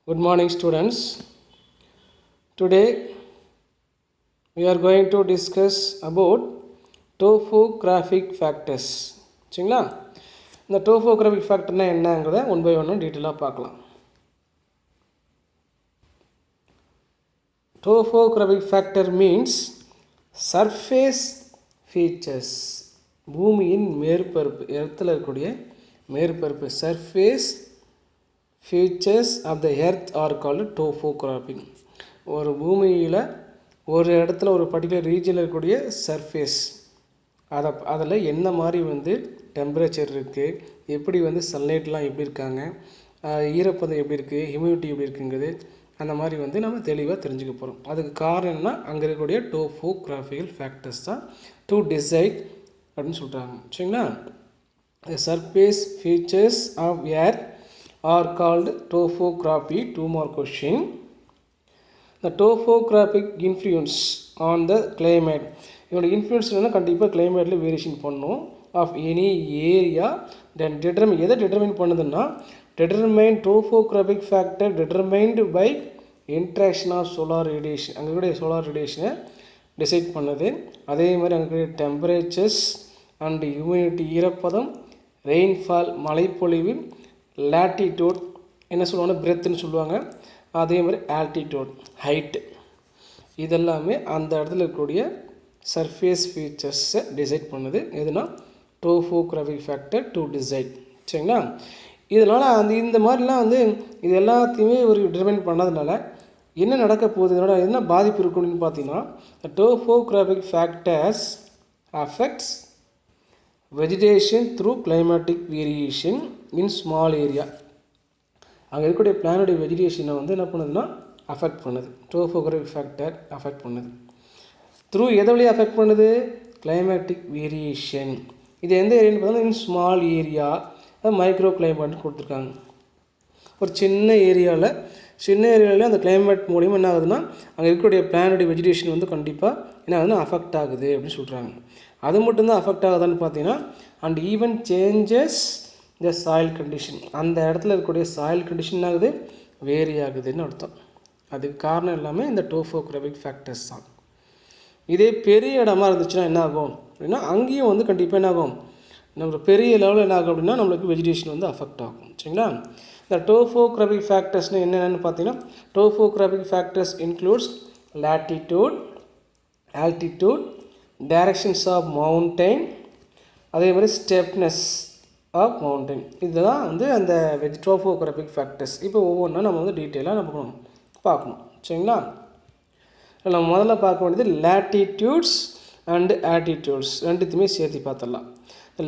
Good morning, students. Today we are going to discuss about topographic factors. சரிங்களா? இந்த topographic factorனா என்னங்கிறத one by one டீட்டெயிலாக பார்க்கலாம். Topographic factor means surface features. பூமியின் மேற்பரப்பு, இடத்துல இருக்கக்கூடிய மேற்பரப்பு surface features of the earth are called topographic. ஒரு பூமியில் ஒரு இடத்துல ஒரு பர்டிகுலர் ரீஜனில் இருக்கக்கூடிய சர்ஃபேஸ் அதில் என்ன மாதிரி டெம்பரேச்சர் இருக்குது, எப்படி சன்லைட்லாம் எப்படி இருக்காங்க, ஈரப்பதம் எப்படி இருக்குது, ஹியூமிடிட்டி எப்படி இருக்குங்கிறது அந்த மாதிரி நம்ம தெளிவாக தெரிஞ்சுக்க போகிறோம். அதுக்கு காரணம் என்னன்னா அங்கே இருக்கக்கூடிய டோபோகிராஃபிக்கல் ஃபேக்டர்ஸ் தான் டு டிசைட் அப்படின்னு சொல்கிறாங்க. சரிங்களா? Surface features of earth are called topography. Two more question. The topographic influence on the climate. இதோட இன்ஃப்ளூயன்ஸ் என்னன்னா கண்டிப்பாக கிளைமேட்டில் வேரியேஷன் பண்ணும் ஆஃப் எனி ஏரியா. தென் எதை டிட்டர்மைன் பண்ணுதுன்னா topographic factor determined by interaction of solar radiation. அங்கே கூட சோலார் ரேடியேஷனை டிசைட் பண்ணுது. அதே மாதிரி அங்கே டெம்பரேச்சர்ஸ் அண்ட் ஹியூமிடிட்டி ஈரப்பதம், ரெயின்ஃபால் மழைப்பொழிவு, லேட்டிடியூட் என்ன சொல்லுவாங்க பிரெத்துன்னு சொல்லுவாங்க, அதே மாதிரி ஆல்டிடியூட் ஹைட்டு, இதெல்லாமே அந்த இடத்துல இருக்கக்கூடிய சர்ஃபேஸ் ஃபீச்சர்ஸை டிசைட் பண்ணுது. எதுனா டோபோகிராஃபிக் ஃபேக்டர் டு டிசைட். சரிங்களா? இதனால் இந்த மாதிரிலாம் இது எல்லாத்தையுமே ஒரு டிட்டர்மைன் பண்ணதுனால என்ன நடக்க போகுது, இதனோட என்ன பாதிப்பு இருக்குன்னு பார்த்தீங்கன்னா topographic factors affects vegetation through climatic variation in small area. அங்கே இருக்கக்கூடிய பிளானுடைய வெஜிடேஷனை என்ன பண்ணுதுன்னா அஃபெக்ட் பண்ணுது. டோபோகிராஃபிக் ஃபேக்டர் அஃபெக்ட் பண்ணுது. த்ரூ எதை வழியாக அஃபெக்ட் பண்ணுது? Climatic variation. இது எந்த ஏரியான்னு பார்த்தோன்னா இன் ஸ்மால் ஏரியா, மைக்ரோ கிளைமேட்னு கொடுத்துருக்காங்க. ஒரு சின்ன ஏரியாவில் அந்த கிளைமேட் மூலிமா என்ன ஆகுதுன்னா அங்கே இருக்கக்கூடிய பிளானுடைய வெஜிடேஷன் கண்டிப்பாக என்ன ஆகுதுன்னா அஃபெக்ட் ஆகுது அப்படின்னு சொல்கிறாங்க. அது மட்டும்தான் அஃபெக்ட் ஆகுதான்னு பார்த்தீங்கன்னா and even changes the soil condition. அந்த இடத்துல இருக்கக்கூடிய சாயில் கண்டிஷன் ஆகுது வேரி ஆகுதுன்னு அர்த்தம். அதுக்கு காரணம் எல்லாமே இந்த டோபோகிராஃபிக் ஃபேக்டர்ஸ் தான். இதே பெரிய இடமா இருந்துச்சுன்னா என்ன ஆகும் அப்படின்னா அங்கேயும் கண்டிப்பாக என்ன ஆகும், நம்ம பெரிய லெவலில் என்ன ஆகும் அப்படின்னா நம்மளுக்கு வெஜிடேஷன் அஃபெக்ட் ஆகும். சரிங்களா? இந்த டோபோகிராஃபிக் ஃபேக்டர்ஸ்னு என்னென்னு பார்த்தீங்கன்னா topographic factors includes latitude, altitude, directions of mountain, அதே மாதிரி ஸ்டெப்னஸ் ஆஃப் மவுண்டைன். இதுதான் அந்த டோபோகிராஃபிக் ஃபேக்டர்ஸ். இப்போ ஒவ்வொன்றா நம்ம டீட்டெயிலாக நம்ம பார்க்கணும். சரிங்களா? நம்ம முதல்ல பார்க்க வேண்டியது latitudes அண்ட் altitudes ரெண்டுத்தையுமே சேர்த்து பார்த்துடலாம்.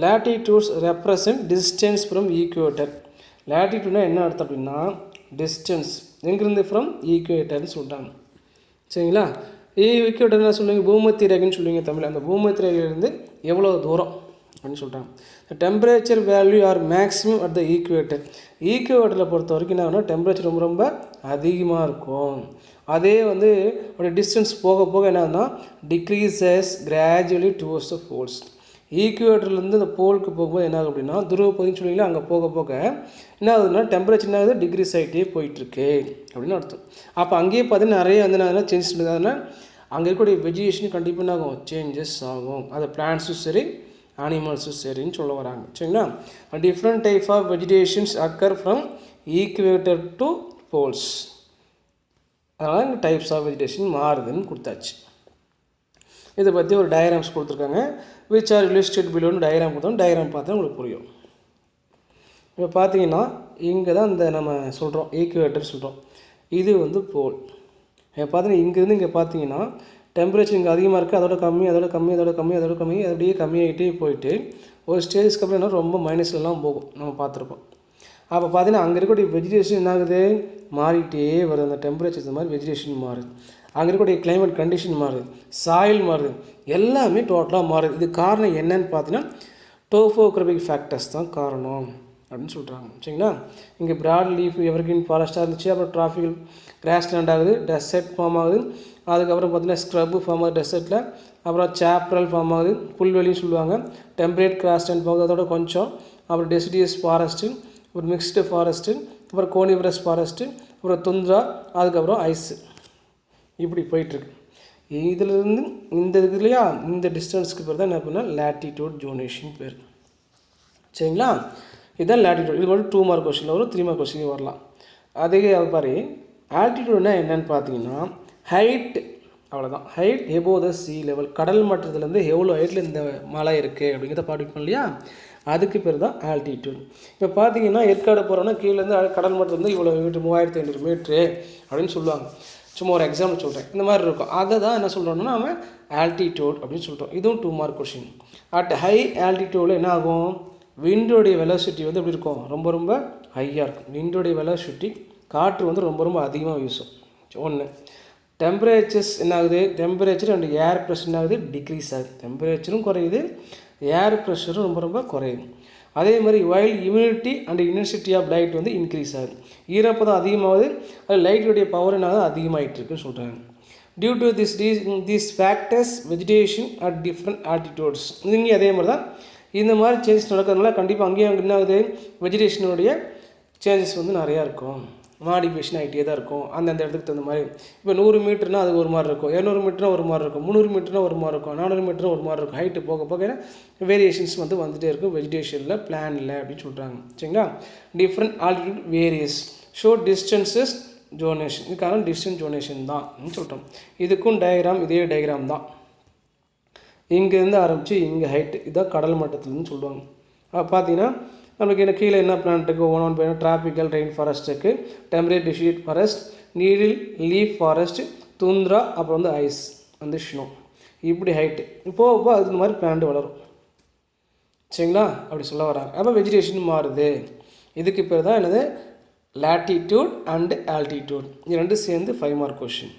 latitudes represent distance from equator. latitudeனா என்ன அர்த்தம் அப்படின்னா டிஸ்டன்ஸ் எங்கேருந்து ஃப்ரம் ஈக்குவேட்டர்னு சொல்கிறாங்க. சரிங்களா? ஈக்குவேட்டர் என்ன சொல்லுவீங்க, பூமத்திய ரேகைன்னு சொல்லுவீங்க தமிழ். அந்த பூமத்திய ரேகையிலேருந்து எவ்வளோ தூரம் அப்படின்னு சொல்கிறாங்க. Temperature value are maximum at the equator. ஈக்குவேட்டரில் பொறுத்த வரைக்கும் என்ன ஆகுனா டெம்பரேச்சர் ரொம்ப ரொம்ப அதிகமாக இருக்கும். அதே அப்படி டிஸ்டன்ஸ் போக போக என்ன ஆகுதுன்னா decreases gradually towards the poles. ஈக்குவேட்டர்லேருந்து இந்த போலுக்கு போகும்போது என்ன ஆகும் அப்படின்னா துருவப்பகுதின்னு சொல்லுவீங்களா, அங்கே போக போக என்ன ஆகுதுன்னா டெம்பரேச்சர் என்ன ஆகுது டிகிரிஸ் ஆகிட்டே போயிட்டுருக்கு அப்படின்னு அர்த்தம். அப்போ அங்கேயே பார்த்தீங்கன்னா நிறைய சேஞ்சஸ் இருக்குது. அதனால் அங்கே இருக்கக்கூடிய வெஜிடேஷன் கண்டிப்பாக என்ன ஆகும் சேஞ்சஸ் ஆகும். அது பிளான்ட்ஸும் சரி அனிமல்ஸும் சரின்னு சொல்ல வராங்க. சரிங்களா? Different type of vegetations occur from equator to poles. அதனால் இந்த டைப்ஸ் ஆஃப் வெஜிடேஷன் மாறுதுன்னு கொடுத்தாச்சு. இதை பற்றி ஒரு டயக்ராம்ஸ் கொடுத்துருக்காங்க. விச் ஆர் இலிஸ்ட்ரேட் பிலோன்னு டயக்ராம் கொடுத்தோம். டயக்ராம் பார்த்தா உங்களுக்கு புரியும். இப்போ பார்த்தீங்கன்னா இங்கே தான் நம்ம சொல்கிறோம் ஈக்குவேட்டர் சொல்கிறோம். இது போல். இப்போ பார்த்தீங்கன்னா இங்கேருந்து இங்கே பார்த்தீங்கன்னா டெம்பரேச்சர் இங்கே அதிகமாக இருக்குது, அதோட கம்மி, அதோட கம்மி, அதோட கம்மி, அதோட கம்மி, அப்படியே கம்மியாகிட்டே போயிட்டு ஒரு ஸ்டேஜஸ்க்கு அப்புறம் என்ன ரொம்ப மைனஸ்லாம் போகும். நம்ம பார்த்துருப்போம். அப்போ பார்த்தீங்கன்னா அங்கே இருக்கக்கூடிய வெஜிடேஷன் என்ன ஆகுது மாறிட்டே வருது. அந்த டெம்பரேச்சர் இந்த மாதிரி வெஜிடேஷன் மாறுது. அங்கே இருக்கக்கூடிய கிளைமேட் கண்டிஷன் மாறுது, சாயில் மாறுது, எல்லாமே டோட்டலாக மாறுது. இது காரணம் என்னன்னு பார்த்தீங்கன்னா டோபோகிராஃபிக் ஃபேக்டர்ஸ் தான் காரணம் அப்படின்னு சொல்கிறாங்க. சரிங்களா? இங்கே ப்ராட் லீஃப் எவர்கிரீன் ஃபாரஸ்ட்டாக இருந்துச்சு, அப்புறம் டிராஃபிக்கல் கிராஸ்லேண்ட் ஆகுது, டெசர்ட் ஃபார்ம் ஆகுது. அதுக்கப்புறம் பார்த்தீங்கன்னா ஸ்க்ரப்பு ஃபார்ம் ஆகுது டெசர்ட்டில், அப்புறம் சாப்ரல் ஃபார்ம் ஆகுது, புல்வெளின்னு சொல்லுவாங்க. டெம்பரேட் கிராஸ்லேண்ட் போகுது, அதோட கொஞ்சம். அப்புறம் டெசிடியஸ் ஃபாரஸ்ட்டு, ஒரு மிக்ஸ்டு ஃபாரஸ்ட்டு, அப்புறம் கோனிஃபரஸ் ஃபாரஸ்ட்டு, அப்புறம் துந்த்ரா, அதுக்கப்புறம் ஐஸு. இப்படி போயிட்டுருக்கு. இதிலிருந்து இந்த இது இல்லையா, இந்த டிஸ்டன்ஸ்க்கு பேர் தான் என்ன பண்ணால் லேட்டிடியூட் ஜோனேஷன் பேர். சரிங்களா, இதுதான் லேட்டிடியூட். இது மட்டும் 2 மார்க் கொஸ்டினில் வரும், 3 மார்க் கொஸ்டின் வரலாம். அதே மாதிரி ஆல்டிடியூட்னா என்னென்னு பார்த்தீங்கன்னா ஹைட், அவ்வளோதான். Height above the sea level, கடல் மட்டத்துலேருந்து எவ்வளோ ஹைட்டில் இந்த மலை இருக்குது அப்படிங்கிறத படிப்போம் இல்லையா, அதுக்கு பேர் தான் ஆல்டிடியூட். இப்போ பார்த்தீங்கன்னா ஏற்காடு போகிறோன்னா கீழேருந்து கடல் மட்டத்துலேருந்து இவ்வளோ மீட்ரு 3500 மீட்ரு அப்படின்னு சொல்லுவாங்க. சும்மா ஒரு எக்ஸாம்பிள் சொல்கிறேன், இந்த மாதிரி இருக்கும். அதை தான் என்ன சொல்கிறோம்னா நம்ம ஆல்டிடியூட் அப்படின்னு சொல்கிறோம். இதுவும் 2 மார்க் கொஷின். அட் ஹை ஆல்டிடியூடில் என்ன ஆகும், விண்டோடைய வெலாசிட்டி வந்து எப்படி இருக்கும், ரொம்ப ரொம்ப ஹையாக இருக்கும். விண்டோடைய வெலாசிட்டி, காற்று வந்து ரொம்ப ரொம்ப அதிகமாக வீசும். ஒன்று. டெம்பரேச்சர்ஸ் என்ன ஆகுது, டெம்பரேச்சர் அண்ட் ஏர் ப்ரெஷர் என்ன ஆகுது, டிக்ரீஸ் ஆகுது. டெம்பரேச்சரும் குறையுது, ஏர் ப்ரெஷரும் ரொம்ப ரொம்ப குறையுது. அதே மாதிரி while immunity and intensity of light வந்து இன்க்ரீஸ் ஆகுது. ஈரப்பதம் அதிகமாகுது, அது லைட்டுடைய பவர் என்ன அதிகமாகிட்டு இருக்குன்னு சொல்கிறாங்க. Due to this factors vegetation at different altitudes. இங்கே அதே மாதிரி தான் இந்த மாதிரி சேஞ்சஸ் நடக்கிறதுனால கண்டிப்பாக அங்கேயும் அங்கே என்ன ஆகுது, வெஜிடேஷனுடைய சேஞ்சஸ் வந்து நிறையா இருக்கும், மாடிஃபிகேஷன் ஆகிட்டே தான் இருக்கும் அந்தந்த இடத்துக்கு தகுந்த மாதிரி. இப்போ 100 மீட்டர்னால் அது ஒரு மாதிரி இருக்கும், 200 மீட்டர்னால் ஒரு மாதிரி இருக்கும், 300 மீட்டர்னால் ஒரு மாதிரி இருக்கும், 400 மீட்டர்னால் ஒரு மாதிரி இருக்கும். ஹைட்டு போக போக வேரியேஷன்ஸ் வந்து வந்துகிட்டே இருக்கும் வெஜிடேஷனில், பிளானில் அப்படின்னு சொல்கிறாங்க. சரிங்களா, different altitude various show distances zonation. இது காரணம் டிஸ்டன்ஸ் ஜோனேஷன் தான் சொல்லிட்டோம். இதுக்கும் டயக்ராம் இதே டயக்ராம் தான். இங்கேருந்து ஆரம்பித்து இங்கே ஹைட்டு, இதுதான் கடல் மட்டத்துலன்னு சொல்லுவாங்க. பார்த்தீங்கன்னா நமக்கு என்ன கீழே என்ன பிளான்ட் இருக்குது, ஒன் பார்த்தீங்கன்னா டிராபிக்கல் ரெயின் ஃபாரஸ்ட் இருக்குது, temperate deciduous forest, needle leaf forest, tundra, அப்புறம் வந்து ஐஸ் வந்து ஸ்னோ. இப்படி ஹைட்டு இப்போது அது இந்த மாதிரி பிளான்ட் வளரும். சரிங்களா, அப்படி சொல்ல வராங்க. அப்போ வெஜிடேஷன் மாறுது. இதுக்கு பேர் தான் என்னது லேட்டிடியூட் அண்டு ஆல்டிடியூட். இது ரெண்டும் சேர்ந்து 5 மார்க் கொஷின்.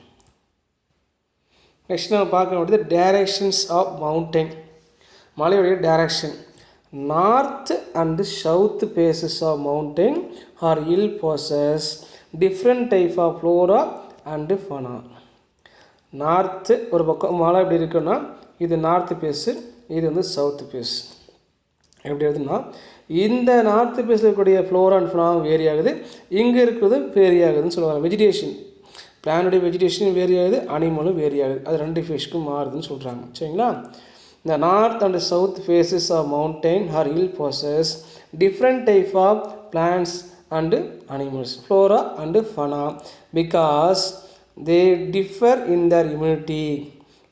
நெக்ஸ்ட் நம்ம பார்க்க வேண்டியது டைரக்ஷன்ஸ் ஆஃப் மவுண்டைன். மலையுடைய direction. North and south faces of mountain or hill possess different type of flora and fauna. North ஒரு பக்கம் மலை எப்படி இருக்குன்னா இது நார்த்து பேஸு, இது வந்து சவுத்து பேஸ். எப்படி இருக்குதுன்னா இந்த நார்த்து பேஸில் இருக்கக்கூடிய ஃப்ளோரா அண்ட் ஃபனா வேரி ஆகுது, இங்கே இருக்கிறது வேரி ஆகுதுன்னு சொல்லுவாங்க. வெஜிடேஷன், பிளானுடைய வெஜிடேஷன் வேரி ஆகுது, அனிமலும் வேரி ஆகுது, அது 2 ஃபேஸ்க்கும் மாறுதுன்னு சொல்கிறாங்க. சரிங்களா, the north and south faces of mountain or hill possess different type of plants and animals, flora and fauna, because they differ in their immunity.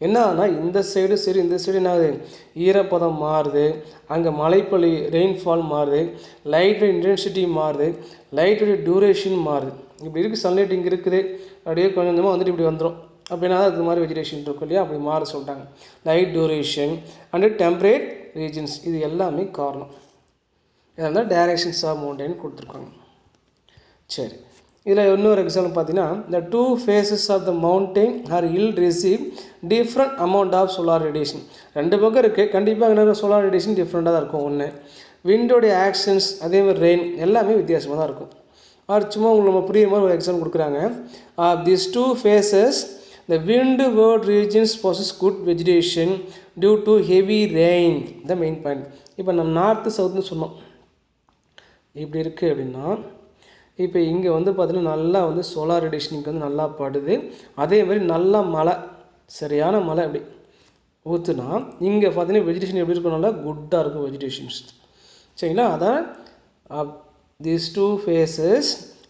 என்னன்னா இந்த சைடு சரி, இந்த சைடு என்ன ஆகுது, ஈரப்பதம் மாறுது, அங்கே மழைப்பொழி ரெயின்ஃபால் மாறுது, லைட்டோட இன்டென்சிட்டி மாறுது, லைட்டோடைய டியூரேஷன் மாறுது. இப்படி இருக்குது, சன்லைட் இங்கே இருக்குது, அப்படியே கொஞ்சம் கொஞ்சமாக வந்துட்டு இப்படி வந்துடும். அப்படின்னா அது மாதிரி வெஜிடேஷன் இருக்கும் இல்லையா, அப்படி மாற சொல்லிட்டாங்க. Light duration and temperate regions, இது எல்லாமே காரணம். இதெல்லாம் டைரக்ஷன்ஸ் ஆஃப் மவுண்டைன் கொடுத்துருக்காங்க. சரி, இதில் இன்னொரு எக்ஸாம்பிள் பார்த்தீங்கன்னா the 2 faces of the mountain or hill receive different amount of solar radiation. 2 பக்கம் இருக்குது, கண்டிப்பாக என்ன சோலார் ரேடியேஷன் டிஃப்ரெண்ட்டாக தான் இருக்கும். ஒன்று விண்டோடைய ஆக்ஷன்ஸ், அதே மாதிரி ரெயின் எல்லாமே வித்தியாசமாக தான் இருக்கும். சும்மா உங்களுக்கு நம்ம புரியுற மாதிரி ஒரு எக்ஸாம்பிள் கொடுக்குறாங்க. these 2 faces the windward regions possess good vegetation due to heavy rain, the main point. இப்போ நம்ம நார்த்து சவுத்துன்னு சொன்னோம், இப்படி இருக்குது அப்படின்னா இப்போ இங்கே வந்து பார்த்திங்கன்னா நல்லா வந்து சோலார் ரேடியேஷனுக்கு வந்து நல்லா படுது, அதே மாதிரி நல்லா மழை, சரியான மழை அப்படி ஊற்றுனா இங்கே பார்த்தீங்கன்னா வெஜிடேஷன் எப்படி இருக்கும், நல்லா குட்டாக இருக்கும் வெஜிடேஷன்ஸ். சரிங்களா, அதான் these 2 faces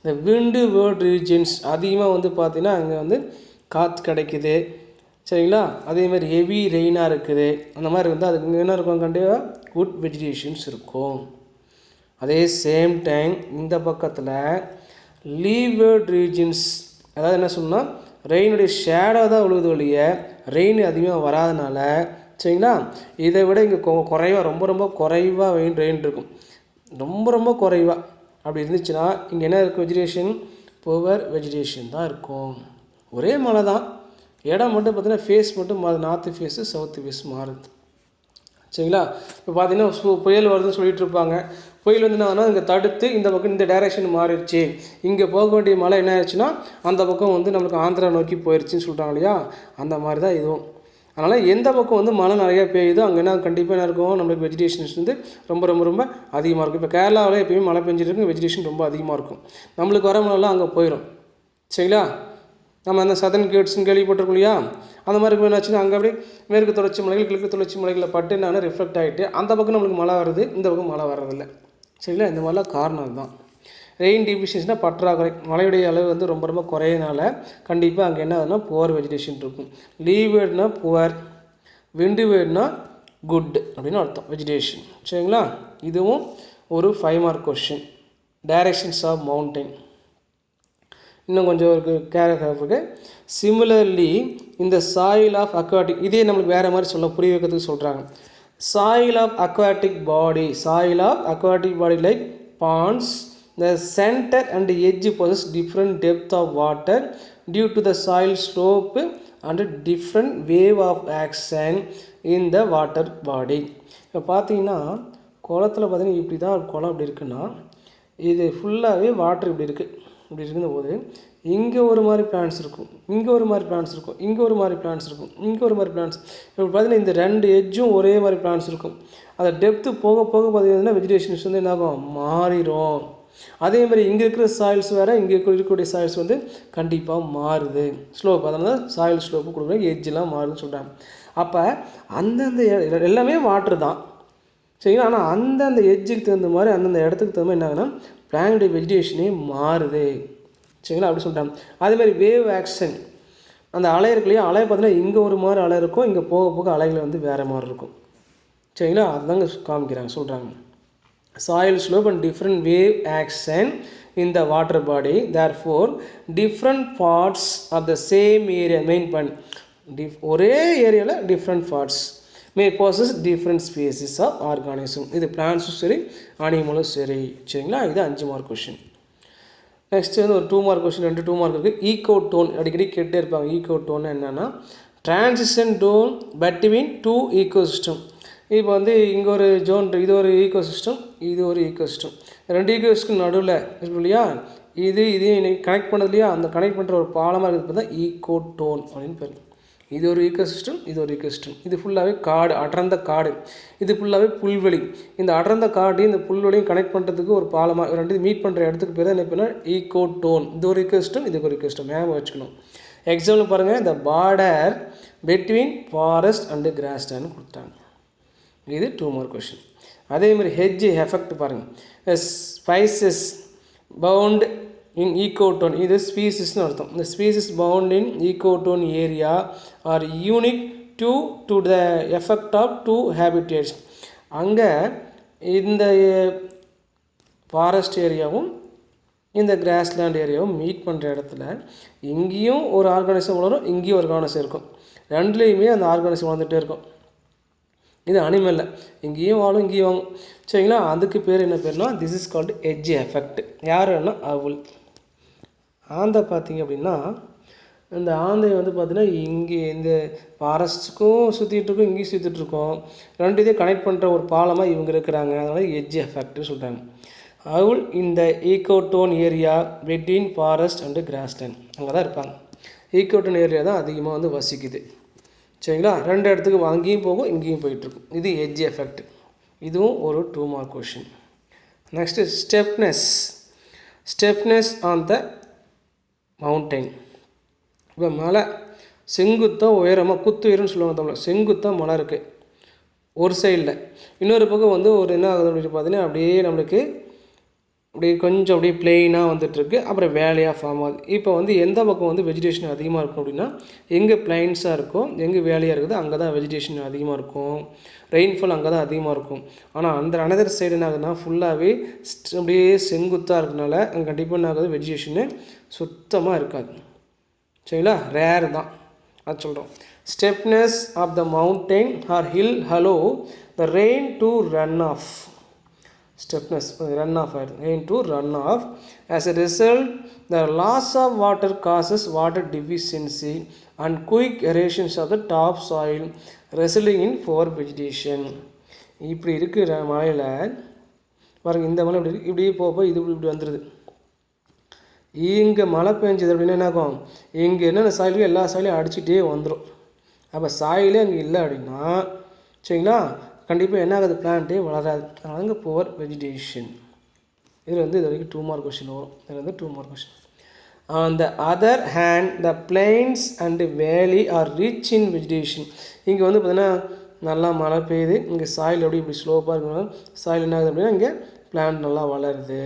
the windward regions, அதிகமாக வந்து பார்த்திங்கன்னா அங்கே வந்து காற்று கிடைக்குது. சரிங்களா, அதேமாதிரி ஹெவி ரெயினாக இருக்குது, அந்த மாதிரி வந்து அதுக்கு என்ன இருக்கும், கண்டிப்பாக குட் வெஜிடேஷன்ஸ் இருக்கும். அதே சேம் டைம் இந்த பக்கத்தில் லீவர்ட் ரீஜன்ஸ், அதாவது என்ன சொன்னால் ரெயினுடைய ஷேடோ தான் விழுது ஒழிய ரெயின் அதிகமாக வராதனால, சரிங்களா, இதை விட இங்கே குறைவாக, ரொம்ப ரொம்ப குறைவாக ரெயின் இருக்கும், ரொம்ப ரொம்ப குறைவாக. அப்படி இருந்துச்சுன்னா இங்கே என்ன இருக்கும், வெஜிடேஷன் புவர் வெஜிடேஷன் தான் இருக்கும். ஒரே மலை தான், இடம் மட்டும் பார்த்தீங்கன்னா ஃபேஸ் மட்டும் நார்த்து ஃபேஸு சவுத்து ஃபேஸ் மாறுது. சரிங்களா, இப்போ பார்த்தீங்கன்னா புயல் வருதுன்னு சொல்லிட்டு இருப்பாங்க. புயல் வந்து என்னன்னா இங்கே தடுத்து இந்த பக்கம் இந்த டைரெக்ஷன் மாறிடுச்சு, இங்கே போக வேண்டிய மழை என்ன ஆயிடுச்சுன்னா அந்த பக்கம் வந்து நம்மளுக்கு ஆந்திரா நோக்கி போயிடுச்சுன்னு சொல்கிறாங்க இல்லையா, அந்த மாதிரி தான் இதுவும். அதனால் எந்த பக்கம் வந்து மழை நிறையா பெய்யுதோ அங்கே என்ன கண்டிப்பாக என்ன இருக்கும், நம்மளுக்கு வெஜிடேஷன்ஸ் வந்து ரொம்ப ரொம்ப ரொம்ப அதிகமாக இருக்கும். இப்போ கேரளாவில் எப்பயுமே மழை பெஞ்சிட்டு இருக்கும், வெஜிடேஷன் ரொம்ப அதிகமாக இருக்கும். நம்மளுக்கு வர மழைலாம் அங்கே போயிடும். சரிங்களா? நம்ம அந்த சதர்ன் கேட்ஸ்ன்னு கேள்விப்பட்டிருக்கோம் இல்லையா, அந்த மாதிரி என்னாச்சுன்னா அங்கே அப்படியே மேற்கு தொடர்ச்சி மலைகள் கிழக்கு தொடர்ச்சி மலைகளில் பட்டு என்னன்னா ரிஃப்ளெக்ட் ஆகிட்டு அந்த பக்கம் நம்மளுக்கு மழை வருது, இந்த பக்கம் மழை வர்றதில்லை. சரிங்களா? இந்த மாதிரிலாம் காரணம் அதுதான். ரெயின் டிஃபிஷியன்சினா பற்றாக்குறை, மழையுடைய அளவு வந்து ரொம்ப ரொம்ப குறையினால கண்டிப்பாக அங்கே என்ன ஆகுதுன்னா புவர் வெஜிடேஷன் இருக்கும். லீவ் வேர்டுனா புவர், விண்டு வேர்டுனா குட் அப்படின்னு அர்த்தம் வெஜிடேஷன். சரிங்களா? இதுவும் ஒரு 5 mark question. Directions of mountain இன்னும் கொஞ்சம் ஒரு கேரக்டர். சிமிலர்லி இந்த சாயில் ஆஃப் அக்வாட்டிக், இதே நம்மளுக்கு வேறு மாதிரி புரிய வைக்கிறதுக்கு சொல்கிறாங்க. Soil of aquatic body, soil of aquatic body like ponds, the center and edge possess different depth of water due to the soil slope and different wave of action in the water body. இப்போ பார்த்தீங்கன்னா குளத்தில் பார்த்தீங்கன்னா இப்படி தான் குளம் இப்படி இருக்குன்னா இது ஃபுல்லாகவே வாட்டர் இப்படி இருக்குது. இப்படி இருக்கும்போது இங்கே ஒரு மாதிரி பிளான்ஸ் இருக்கும், இங்கே ஒரு மாதிரி பிளான்ஸ் இருக்கும், இங்கே ஒரு மாதிரி பிளான்ஸ் இருக்கும், இங்கே ஒரு மாதிரி பிளான்ஸ். இப்போ பார்த்தீங்கன்னா இந்த 2 எட்ஜும் ஒரே மாதிரி பிளான்ஸ் இருக்கும். அதை டெப்த்து போக போக பார்த்தீங்கன்னா வெஜிடேஷன்ஸ் வந்து என்ன ஆகும், மாறிடும். அதே மாதிரி இங்கே இருக்கிற சாயில்ஸ் வேறு, இங்கே இருக்கக்கூடிய சாயில்ஸ் வந்து கண்டிப்பாக மாறுது. ஸ்லோப், அதனால் சாயில் ஸ்லோப்பு கொடுக்குற எட்ஜெலாம் மாறுதுன்னு சொல்கிறாங்க. அப்போ அந்தந்த எல்லாமே வாட்ரு தான். சரிங்களா? ஆனால் அந்தந்த எட்ஜுக்கு தகுந்த மாதிரி அந்தந்த இடத்துக்கு தகுந்த மாதிரி என்னாகுன்னா பிளான்ட் வெஜிடேஷனே மாறுது. சரிங்களா? அப்படி சொல்லிட்டாங்க. அதேமாதிரி வேவ் ஆக்ஷன், அந்த அலை இருக்கு இல்லையா, அலை பார்த்தீங்கன்னா இங்கே ஒரு மாதிரி அலை இருக்கும், இங்கே போக போக அலைகள் வந்து வேறு மாதிரி இருக்கும். சரிங்களா? அதுதாங்க காமிக்கிறாங்க, சொல்கிறாங்க. Soil slope and different wave action in the water body, therefore different parts of the same area main point ஒரே ஏரியாவில் different parts may possess different species of organism. இது பிளான்ஸும் சரி அனிமலும் சரி. சரிங்களா? இது 5 மார்க் கொஷின். நெக்ஸ்ட் வந்து ஒரு 2 மார்க் கொஷின், 2 மார்க் இருக்குது. ஈகோ டோன் அடிக்கடி கேட்டே இருப்பாங்க. ஈகோ டோன் என்னென்னா டிரான்சிஷன் டோன் பிட்வீன் 2 ஈகோசிஸ்டம். இப்போ வந்து இங்கே ஒரு ஜோன், இது ஒரு ஈகோசிஸ்டம், இது ஒரு ஈகோசிஸ்டம். 2 ஈகோசிஸ்டம் நடுவில் இருக்கு இல்லையா, இதையும் கனெக்ட் பண்ணது இல்லையா, அந்த கனெக்ட் பண்ணுற ஒரு பாலமாக இருக்கிறது தான் ஈகோ டோன் அப்படின்னு பேர். இது ஒரு ஈகோசிஸ்டம், இது ஒரு ஈகோசிஸ்டம். இது ஃபுல்லாகவே காடு, அடர்ந்த காடு. இது ஃபுல்லாகவே புல்வெளி. இந்த அடர்ந்த காடு இந்த புல்வெளியும் கனெக்ட் பண்ணுறதுக்கு ஒரு பாலமாக 2 மீட் பண்ணுற இடத்துக்கு பேர் தான் என்ன பேர்னா ஈகோ டோன். இது ஒரு ஈகோசிஸ்டம், இது ஒரு ஈகோசிஸ்டம். ஞாபகம் வச்சுக்கணும். எக்ஸாம்பிள் பாருங்கள், இந்த border between forest and grassland கொடுத்தாங்க. இது 2 மார்க் கொஷின். அதேமாதிரி ஹெட்ஜ் எஃபெக்ட் பாருங்கள். ஸ்பைசஸ் பவுண்ட் இன் ஈகோட்டோன், இது ஸ்பீசிஸ்னு அர்த்தம். இந்த species found in ecotone area are unique to the effect of 2 habitats. அங்கே இந்த ஃபாரஸ்ட் ஏரியாவும் இந்த கிராஸ்லேண்ட் ஏரியாவும் மீட் பண்ணுற இடத்துல இங்கேயும் ஒரு ஆர்கானிசம் வளரும், இங்கேயும் ஒரு ஆர்கானிசம் இருக்கும். ரெண்டுலேயுமே அந்த ஆர்கானிசம் வளர்ந்துகிட்டே இருக்கும். இது அனிமலில் இங்கேயும் வாழும், இங்கேயும் வாங்கும். சரிங்களா? அதுக்கு பேர் என்ன பேர்னா this is called edge effect. யாருன்னா அவுல். ஆந்தை பார்த்திங்க அப்படின்னா இந்த ஆந்தை வந்து பார்த்திங்கன்னா இங்கே இந்த ஃபாரஸ்ட்டுக்கும் சுற்றிட்டுருக்கோம், இங்கேயும் சுற்றிட்டுருக்கோம். 2 இதையும் கனெக்ட் பண்ணுற ஒரு பாலமாக இவங்க இருக்கிறாங்க. அதனால் எட்ஜ் எஃபெக்ட்னு சொல்கிறாங்க. அவுல் இந்த ecotone area between forest and grassland அங்கே தான் இருப்பாங்க. ஈகோட்டோன் ஏரியா தான் அதிகமாக வந்து வசிக்குது. சரிங்களா? 2 இடத்துக்கு அங்கேயும் போகும், இங்கேயும் போயிட்டுருக்கும். இது எட்ஜ் எஃபெக்ட். இதுவும் ஒரு 2 mark question. Next steepness on the mountain. இப்போ மலை செங்குத்தாக உயரமாக குத்துயரம்னு சொல்லுவாங்க தமிழில். செங்குத்தாக மலை இருக்குது ஒரு சைடில், இன்னொரு பக்கம் வந்து ஒரு என்ன ஆகுது அப்படின்னு பார்த்தீங்கன்னா அப்படியே நம்மளுக்கு அப்படியே கொஞ்சம் அப்படியே பிளெயினாக வந்துட்டுருக்கு, அப்புறம் வேலையாக ஃபார்ம் ஆகுது. இப்போ வந்து எந்த பக்கம் வந்து வெஜிடேஷன் அதிகமாக இருக்கும் அப்படின்னா எங்கே பிளைன்ஸாக இருக்கும், எங்கே வேலையாக இருக்குது அங்கே தான் வெஜிடேஷன் அதிகமாக இருக்கும், ரெயின்ஃபால் அங்கே தான் அதிகமாக இருக்கும். ஆனால் அந்த அனதர் சைடு என்ன ஆகுதுன்னா ஃபுல்லாகவே அப்படியே செங்குத்தாக இருக்கனால அங்கே கண்டிப்பாக என்ன ஆகுது, வெஜிடேஷனு சுத்தமாக இருக்காது. சரிங்களா? ரேர் தான் அது சொல்கிறோம். Steepness of the mountain or hill allow the rain to run off. Steepness run off into run off. As a result, the loss of water causes water deficiency and quick erosions of the top soil, resulting in poor vegetation. இப்படி இருக்கிற மலையில் பாருங்கள், இந்த மலை இப்படி போக இது இப்படி வந்துடுது. இங்கே மழை பெஞ்சது அப்படின்னா என்ன ஆகும், இங்கே என்னென்ன சாயிலும் எல்லா சாயிலையும் அடிச்சுட்டே வந்துடும். அப்போ சாயிலே அங்கே இல்லை அப்படின்னா சரிங்களா, கண்டிப்பாக என்ன ஆகுது, பிளான்ட்டே வளராது. அங்கே புவர் வெஜிடேஷன். இதில் வந்து இது வரைக்கும் 2 மார்க் கொஷின் வரும். இதில் வந்து 2 mark question. On the other hand, the plains and valley are rich in vegetation. இங்கே வந்து பார்த்தீங்கன்னா நல்லா மழை பெய்யுது, இங்கே சாயில் எப்படி இப்படி ஸ்லோப்பாக இருக்கணும், சாயில் என்ன ஆகுது அப்படின்னா இங்கே பிளான்ட் நல்லா வளருது,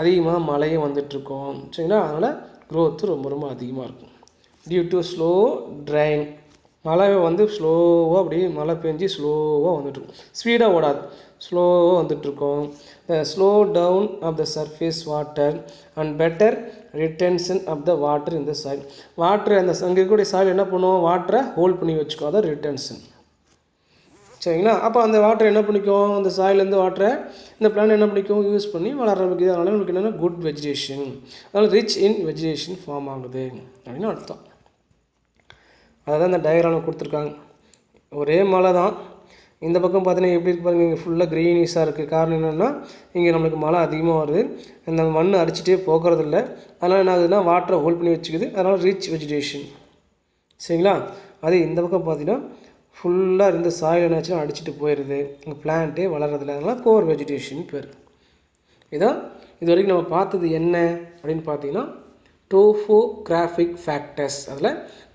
அதிகமாக மழையும் வந்துட்டுருக்கோம் சரிங்களா. அதனால் க்ரோத்து ரொம்ப ரொம்ப அதிகமாக இருக்கும். டியூ டு ஸ்லோ ட்ரைன், மழை வந்து ஸ்லோவாக அப்படியே மழை பெஞ்சு ஸ்லோவாக வந்துட்டுருக்கும், ஸ்பீடாக ஓடாது, ஸ்லோவாக வந்துட்டுருக்கோம். The slow down of the surface water and better retention of the water இந்த சாயில். வாட்டர் அந்த அங்கே இருக்கக்கூடிய சாயில் என்ன பண்ணுவோம், வாட்டரை ஹோல்ட் பண்ணி வச்சுக்கோ, அதான் ரிட்டென்ஷன் சரிங்களா. அப்போ அந்த வாட்டர் என்ன பண்ணிக்கும், அந்த சாயிலேருந்து வாட்டரை இந்த பிளான் என்ன பண்ணிக்கும், யூஸ் பண்ணி வளர ஆரம்பிக்குது. அதனால் நமக்கு என்னென்னா குட் வெஜிடேஷன், அதனால் ரிச் இன் வெஜிடேஷன் ஃபார்ம் ஆகுது அப்படின்னு அர்த்தம். அதை தான் இந்த டயக்ராமில் கொடுத்துருக்காங்க. ஒரே மலை தான், இந்த பக்கம் பார்த்தீங்கன்னா எப்படி இருக்கு பாருங்கள், இங்கே ஃபுல்லாக க்ரீனிஷாக இருக்குது. காரணம் என்னென்னா இங்கே நம்மளுக்கு மழை அதிகமாக வருது, அந்த மண் அடிச்சுட்டே போகிறதில்ல, அதனால் என்ன ஆகுதுன்னா வாட்டரை ஹோல்ட் பண்ணி வச்சுக்குது, அதனால் ரிச் வெஜிடேஷன் சரிங்களா. அதே இந்த பக்கம் பார்த்தீங்கன்னா ஃபுல்லாக இருந்த சாயில் என்னாச்சுன்னா அடிச்சுட்டு போயிடுது, இங்கே பிளான்ட்டே வளர்கிறதில்ல, அதனால் புவர் வெஜிடேஷன் பேர். இதான் இது வரைக்கும் நம்ம பார்த்தது என்ன அப்படின்னு பார்த்தீங்கன்னா டோபோகிராஃபிக் ஃபேக்டர்ஸ். அதில்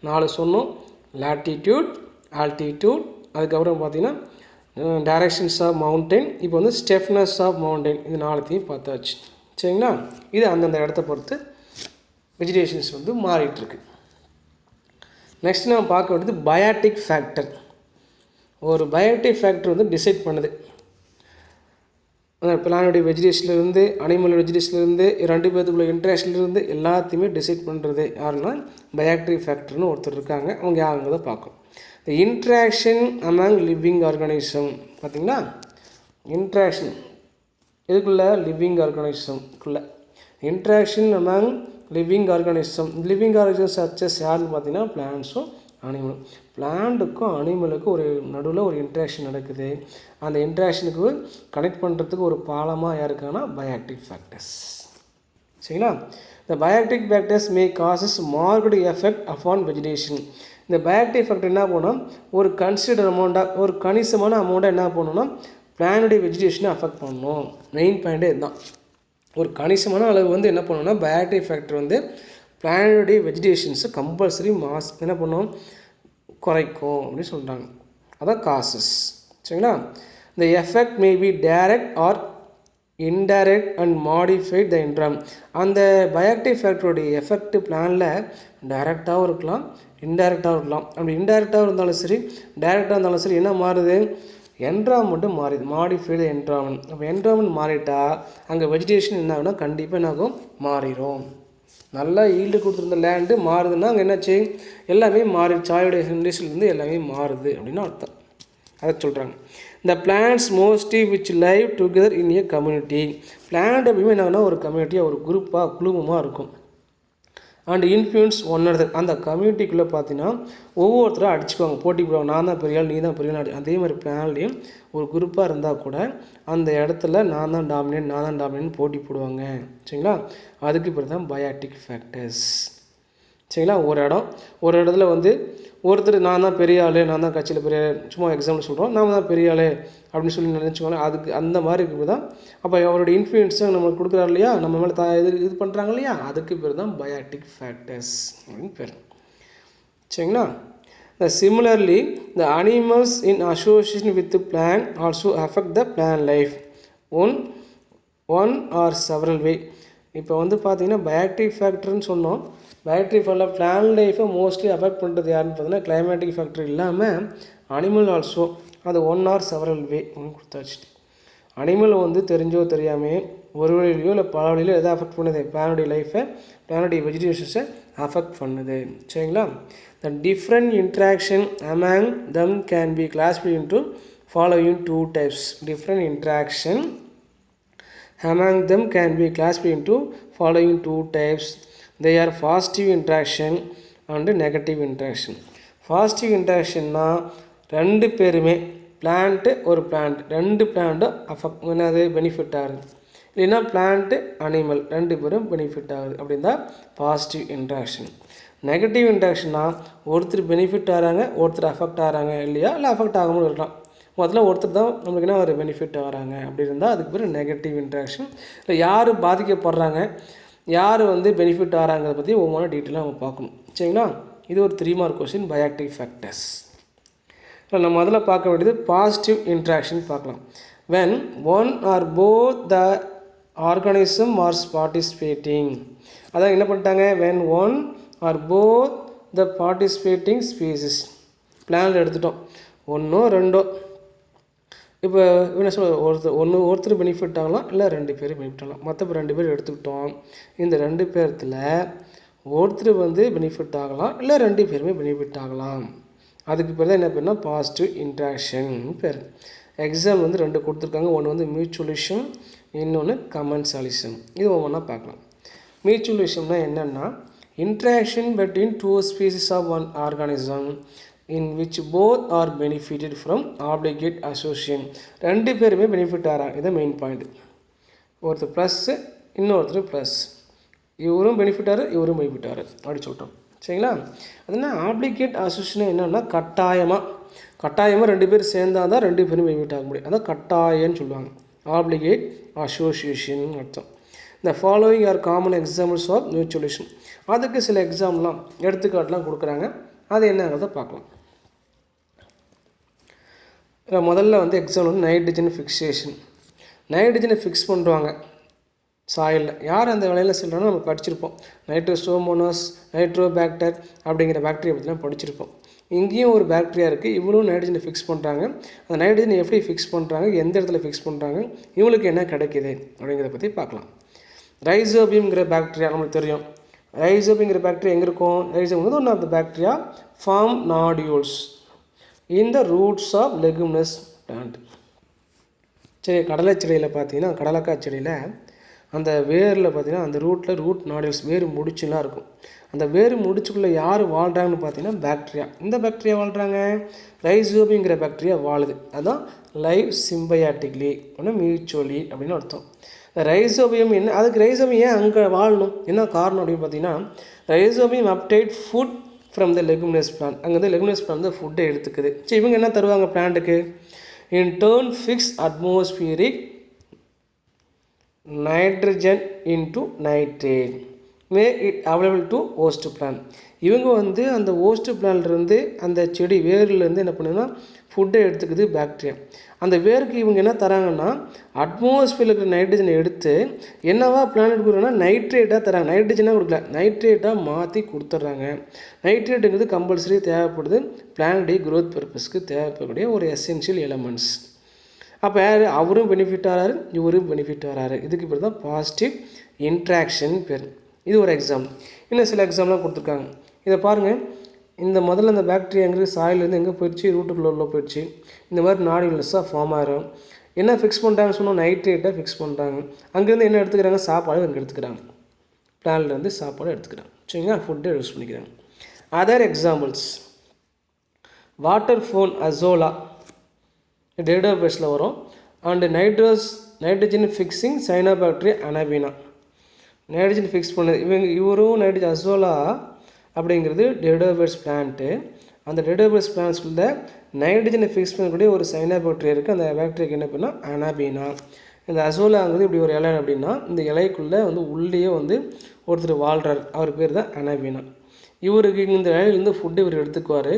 4 சொன்னோம். லாட்டிடியூட், ஆல்டிடியூட், அதுக்கப்புறம் பார்த்தீங்கன்னா டைரக்ஷன்ஸ் ஆஃப் மவுண்டைன், இப்போ வந்து ஸ்டெஃப்னஸ் ஆஃப் மவுண்டைன், இது 4த்தையும் பார்த்தாச்சு சரிங்களா. இது அந்தந்த இடத்த பொறுத்து வெஜிடேஷன்ஸ் வந்து மாறிட்டுருக்கு. நெக்ஸ்ட் நம்ம பார்க்க வேண்டியது பயாட்டிக் ஃபேக்டர். ஒரு பயாட்டிக் ஃபேக்டர் வந்து டிசைட் பண்ணுது பிளானுடைய வெஜிடேஷன்லேருந்து அனிமல் வெஜிடேஷன்லேருந்து 2 பேர்த்துக்குள்ள இன்ட்ராக்ஷன்லேருந்து எல்லாத்தையுமே டிசைட் பண்ணுறது யாருன்னா பயாட்டிக் ஃபேக்டர்னு ஒருத்தர் இருக்காங்க. அவங்க யாருங்கிறத பார்க்கும். The interaction among living organism, பார்த்திங்களா, இன்ட்ராக்ஷன் இதுக்குள்ளே லிவிங் ஆர்கானிசம்குள்ளே interaction among living organism. Living organism such as யாருன்னு பார்த்தீங்கன்னா பிளான்ஸும் அனிமலும். பிளான்ட்டுக்கும் அனிமலுக்கும் ஒரு நடுவில் ஒரு இன்ட்ராக்ஷன் நடக்குது. அந்த இன்ட்ராக்ஷனுக்கு கனெக்ட் பண்ணுறதுக்கு ஒரு பாலமாக யார் இருக்காங்கன்னா பயாட்டிக் ஃபேக்டர்ஸ் சரிங்களா. இந்த biotic factors may causes marked effect upon vegetation. இந்த பயாட்டிக் ஃபேக்டர் என்ன பண்ணோம், ஒரு கன்சிடர் அமௌண்ட்டாக, ஒரு கணிசமான அமௌண்ட்டாக என்ன பண்ணணும்னா பிளானுடைய வெஜிடேஷனை அஃபெக்ட் பண்ணணும். மெயின் பாயிண்ட்டே இதுதான். ஒரு கணிசமான அளவு வந்து என்ன பண்ணணும்னா பயாட்டிக் ஃபேக்டர் வந்து பிளானுடைய வெஜிடேஷன்ஸை கம்பல்சரி என்ன பண்ணும், குறைக்கும் அப்படின்னு சொல்கிறாங்க. அதான் காசஸ் சரிங்களா. இந்த effect may be direct R indirect and modified the environment. அந்த பயாட்டிக் ஃபேக்டருடைய எஃபெக்ட் பிளானில் டைரெக்டாகவும் இருக்கலாம், இன்டைரக்டாகவும் இருக்கலாம். அப்படி இன்டைரக்டாக இருந்தாலும் சரி, டைரெக்டாக இருந்தாலும் சரி, என்ன மாறுது, என்விரான்மெண்ட்டும் மாறிது, மாடிஃபைடு என்விரான்மெண்ட். அப்போ என்விரான்மெண்ட் மாறிட்டா அங்கே வெஜிடேஷன் என்ன ஆகுனா கண்டிப்பாக என்ன ஆகும், மாறிடும். நல்லா ஈல்டு கொடுத்துருந்த லேண்டு மாறுதுன்னா அங்கே என்னாச்சு, எல்லாமே மாறி சாயோடைய இண்டஸ்ட்ரியிலேருந்து எல்லாமே மாறுது அப்படின்னு அர்த்தம். அதை சொல்கிறாங்க. இந்த plants mostly which live together in A community. Plant எப்பயுமே என்னன்னா ஒரு கம்யூனிட்டியாக, ஒரு குரூப்பாக, குழுமமாக இருக்கும். And influence one another. அந்த கம்யூனிட்டிக்குள்ளே பார்த்தீங்கன்னா ஒவ்வொருத்தரும் அடிச்சுக்குவாங்க, போட்டி போடுவாங்க, நான் தான் பெரிய ஆள், நீ தான் பெரிய ஆள். அதே மாதிரி பிளான்லேயும் ஒரு குரூப்பாக இருந்தால் கூட அந்த இடத்துல நான் தான் டாமினேட் போட்டி போடுவாங்க சரிங்களா. அதுக்கு பிறகு தான் பயாட்டிக் ஃபேக்டர்ஸ் சரிங்களா. ஒரு இடத்துல வந்து ஒருத்தர் நான் தான் பெரிய ஆள், நான் தான் கட்சியில் பெரிய ஆள், சும்மா எக்ஸாம்பிள் சொல்கிறோம், நாம் தான் பெரிய ஆள் அப்படின்னு சொல்லி நினச்சிக்கோங்களேன். அதுக்கு அந்த மாதிரி இருக்குது தான். அப்போ அவருடைய இன்ஃப்ளூயன்ஸை நம்மளுக்கு கொடுக்குறாரு இல்லையா, நம்ம மேலே இது பண்ணுறாங்க இல்லையா, அதுக்கு பேர் தான் பயாட்டிக் ஃபேக்டர்ஸ் அப்படின்னு பேர் சரிங்களா. Similarly the animals in association with plant also affect the plant life one or several way. இப்போ வந்து பார்த்திங்கன்னா பயாட்டிக் ஃபேக்டர்னு சொன்னோம். பயாட்டிக் ஃபேக்டர் பிளான் லைஃப்பை மோஸ்ட்லி அஃபெக்ட் பண்ணுறது யாருன்னு பார்த்தீங்கன்னா கிளைமேட்டிக் ஃபேக்டர் இல்லாமல் அனிமல் ஆல்சோ, அது 1 ஆர் செவரல் வே கொடுத்தாச்சு. அனிமல் வந்து தெரிஞ்சோ தெரியாமல் ஒரு வழியிலையோ இல்லை பல வழியிலோ எதை அஃபெக்ட் பண்ணுது, பிளானுடைய லைஃப்பை, பிளானுடைய வெஜிடேஷன்ஸை அஃபெக்ட் பண்ணுது சரிங்களா. The different interaction among them can be classified into following 2 types. Different interaction among them can be classified into following 2 types. They are positive interaction and negative interaction. Positive interaction na ரெண்டு பேருமே plant ஒரு plant, 2 பிளான்ட்டும் affect என்னது benefit ஆகுது. இல்லைன்னா plant animal ரெண்டு பேரும் benefit ஆகுது அப்படின்னா பாசிட்டிவ் இன்ட்ராக்ஷன். நெகட்டிவ் இன்ட்ராக்ஷன்னா ஒருத்தர் பெனிஃபிட் ஆகிறாங்க, ஒருத்தர் அஃபெக்ட் ஆகிறாங்க இல்லையா, இல்லை அஃபெக்ட் ஆகாமல் இருக்கலாம். முதல்ல ஒருத்தர் தான் நம்மளுக்கு என்ன ஒரு பெனிஃபிட் ஆகிறாங்க அப்படி இருந்தால் அதுக்கு பேர் நெகட்டிவ் இன்ட்ராக்ஷன். இல்லை யார் பாதிக்கப்படுறாங்க, யார் பெனிஃபிட் ஆகிறாங்கிறத பற்றி ஒவ்வொரு டீட்டெயிலாக நம்ம பார்க்கணும். சரிங்களா? இது ஒரு 3 மார்க் கொஸ்டின், பயாக்டிவ் ஃபேக்டர்ஸ். இப்போ நம்ம முதல்ல பார்க்க வேண்டியது பாசிட்டிவ் இன்ட்ராக்ஷன் பார்க்கலாம். when one or both the organism are participating, அதான் என்ன பண்ணிட்டாங்க, when one or both the participating species, பிளான்ல எடுத்துட்டோம், ஒன்றோ ரெண்டோ. இப்போ என்ன சொல்ல, ஒருத்தர் பெனிஃபிட் ஆகலாம், இல்லை 2 பேர் பெனிஃபிட் ஆகலாம். மற்ற 2 பேர் எடுத்துக்கிட்டோம். இந்த 2 பேர்த்தில் ஒருத்தர் பெனிஃபிட் ஆகலாம், இல்லை 2 பேருமே பெனிஃபிட் ஆகலாம். அதுக்கு பேர் தான் என்ன பேர்னா பாசிட்டிவ் இன்ட்ராக்ஷன் பேர். எக்ஸாம் 2 கொடுத்துருக்காங்க. ஒன்று மியூச்சுவலிசம், இன்னொன்று கமென்சாலிசம். இது ஒவ்வொன்றா பார்க்கலாம். மியூச்சுவலிசம்னா என்னென்னா interaction between 2 species of one organism in which both are benefited from obligate association. 2 பேருமே பெனிஃபிட் ஆகிறாங்க. இதான் மெயின் பாயிண்ட். ஒருத்தர் ப்ளஸ்ஸு, இன்னொருத்தர் ப்ளஸ். இவரும் பெனிஃபிட் ஆகிறார், இவரும் பெனிஃபிட் ஆகிறார் அப்படி சொல்லிட்டோம். சரிங்களா? அதுனா ஆப்ளிகேட் அசோசியேஷன் என்னென்னா கட்டாயமாக 2 பேர் சேர்ந்தால் தான் 2 பேரும் பெனிஃபிட் ஆக முடியும். அதான் கட்டாயம்னு சொல்லுவாங்க. ஆப்ளிகேட் அசோசியேஷன் அர்த்தம். இந்த following are common examples of mutualism. அதுக்கு சில எக்ஸாம்லாம் எடுத்துக்காட்டுலாம் கொடுக்குறாங்க. அது என்னங்கிறத பார்க்கலாம். முதல்ல எக்ஸாம்பிள் நைட்ரஜன் ஃபிக்ஸேஷன். நைட்ரஜனை ஃபிக்ஸ் பண்ணுறாங்க சாயிலில். யார் அந்த வேலையில் சொல்கிறாங்கன்னா நம்ம படிச்சிருப்போம். நைட்ரோசோமோனாஸ், நைட்ரோபாக்டர் அப்படிங்கிற பாக்டீரியா பற்றிலாம் படிச்சிருப்போம். இங்கேயும் ஒரு பாக்டீரியா இருக்குது, இவங்களும் நைட்ரஜனை ஃபிக்ஸ் பண்ணுறாங்க. அந்த நைட்ரஜனை எப்படி ஃபிக்ஸ் பண்ணுறாங்க, எந்த இடத்துல ஃபிக்ஸ் பண்ணுறாங்க, இவங்களுக்கு என்ன கிடைக்கிது அப்படிங்கிறத பற்றி பார்க்கலாம். ரைசோபியம்ங்கிற பாக்டீரியா நம்மளுக்கு தெரியும். ரைசோபியங்கிற பாக்டீரியா எங்கே இருக்கும், rhizobium one of the bacteria form nodules in the roots of leguminous plant. சரி, கடலை செடியில் பார்த்தீங்கன்னா, கடலைக்காய் செடியில் அந்த வேரில் பார்த்தீங்கன்னா அந்த ரூட் நாடியூல்ஸ், வேர் முடிச்சுலாம் இருக்கும். அந்த வேர் முடிச்சுக்குள்ளே யார் வாழ்கிறாங்கன்னு பார்த்தீங்கன்னா பாக்டீரியா. இந்த பாக்டீரியா வாழ்கிறாங்க, ரைசோபியங்கிற பாக்டீரியா வாழுது. அதுதான் லைவ் சிம்பயாட்டிக்லி அப்படின்னா மியூச்சுவலி அப்படின்னு அர்த்தம். இந்த ரைசோபியம் என்ன, அதுக்கு ரைசோபியம் ஏன் அங்கே வாழணும், என்ன காரணம் அப்படின்னு பார்த்தீங்கன்னா, rhizobium uptake food from the leguminous plant. அங்கே லெகுமினஸ் பிளான்ட் தான் ஃபுட்டை எடுத்துக்குது. சரி, இவங்க என்ன தருவாங்க பிளான்ட்டுக்கு, in turn fix atmospheric nitrogen into nitrate make it available to host plant. இவங்க அந்த ஹோஸ்ட் பிளான்லேருந்து அந்த செடி வேர்லேருந்து என்ன பண்ணுன்னா ஃபுட்டை எடுத்துக்குது பாக்டீரியா. அந்த வேருக்கு இவங்க என்ன தராங்கன்னா அட்மாஸ்பியரில் இருக்கிற நைட்ரஜனை எடுத்து என்னவா பிளானட் கொடுக்குறாங்கன்னா நைட்ரேட்டாக தராங்க. நைட்ரஜனாக கொடுக்கல, நைட்ரேட்டாக மாற்றி கொடுத்துட்றாங்க. நைட்ரேட்டுங்கிறது கம்பல்சரி தேவைப்படுது பிளானட் க்ரோத் பர்பஸ்க்கு தேவைப்படக்கூடிய ஒரு எசென்ஷியல் எலமெண்ட்ஸ். அப்போ யார், அவரும் பெனிஃபிட் ஆகிறாரு, இவரும் பெனிஃபிட் ஆகிறாரு. இதுக்கு பேர் தான் பாசிட்டிவ் இன்ட்ராக்ஷன் பேர். இது ஒரு எக்ஸாம். இன்னும் சில எக்ஸாம்லாம் கொடுத்துருக்காங்க. இதை பாருங்கள். இந்த முதல்ல அந்த பாக்டீரியாங்கிறது சாயிலேருந்து எங்கே போயிடுச்சு, ரூட்டுக்குள்ளே போயிடுச்சு. இந்த மாதிரி நாடியூல்ஸாக ஃபார்ம் ஆகிரும். என்ன ஃபிக்ஸ் பண்ணுறாங்கன்னு சொன்னால் நைட்ரேட்டாக ஃபிக்ஸ் பண்ணுறாங்க. அங்கேருந்து என்ன எடுத்துக்கிறாங்க, சாப்பாடு அங்கே எடுத்துக்கிறாங்க. பிளான்லேருந்து சாப்பாடு எடுத்துக்கிறாங்க. சரிங்களா? ஃபுட்டை யூஸ் பண்ணிக்கிறாங்க. Other examples water phone azolla டேட்டாபேஸில் வரும். And nitrogen fixing cyanobacteria Anabaena. Nitrogen fix பண்ணது இவரும் நைட்ரஜன் அசோலா அப்படிங்கிறது டேட்டாபேஸ் பிளான்ட்டு. அந்த டேட்டாபேஸ் பிளான்ஸ்குள்ள நைட்ரஜனை ஃபிக்ஸ் பண்ணக்கூடிய ஒரு சைனோபாக்டீரியா இருக்குது. அந்த பாக்டீரியாக்கு என்ன பண்ணால் அனபீனா. இந்த அசோலாங்கிறது இப்படி ஒரு இலை அப்படின்னா இந்த இலைக்குள்ளே உள்ளேயே ஒருத்தர் வாழ்கிறார், அவர் பேர் தான் அனபீனா. இவருக்கு இந்த இலையிலேருந்து ஃபுட்டு இவர் எடுத்துக்குவார்.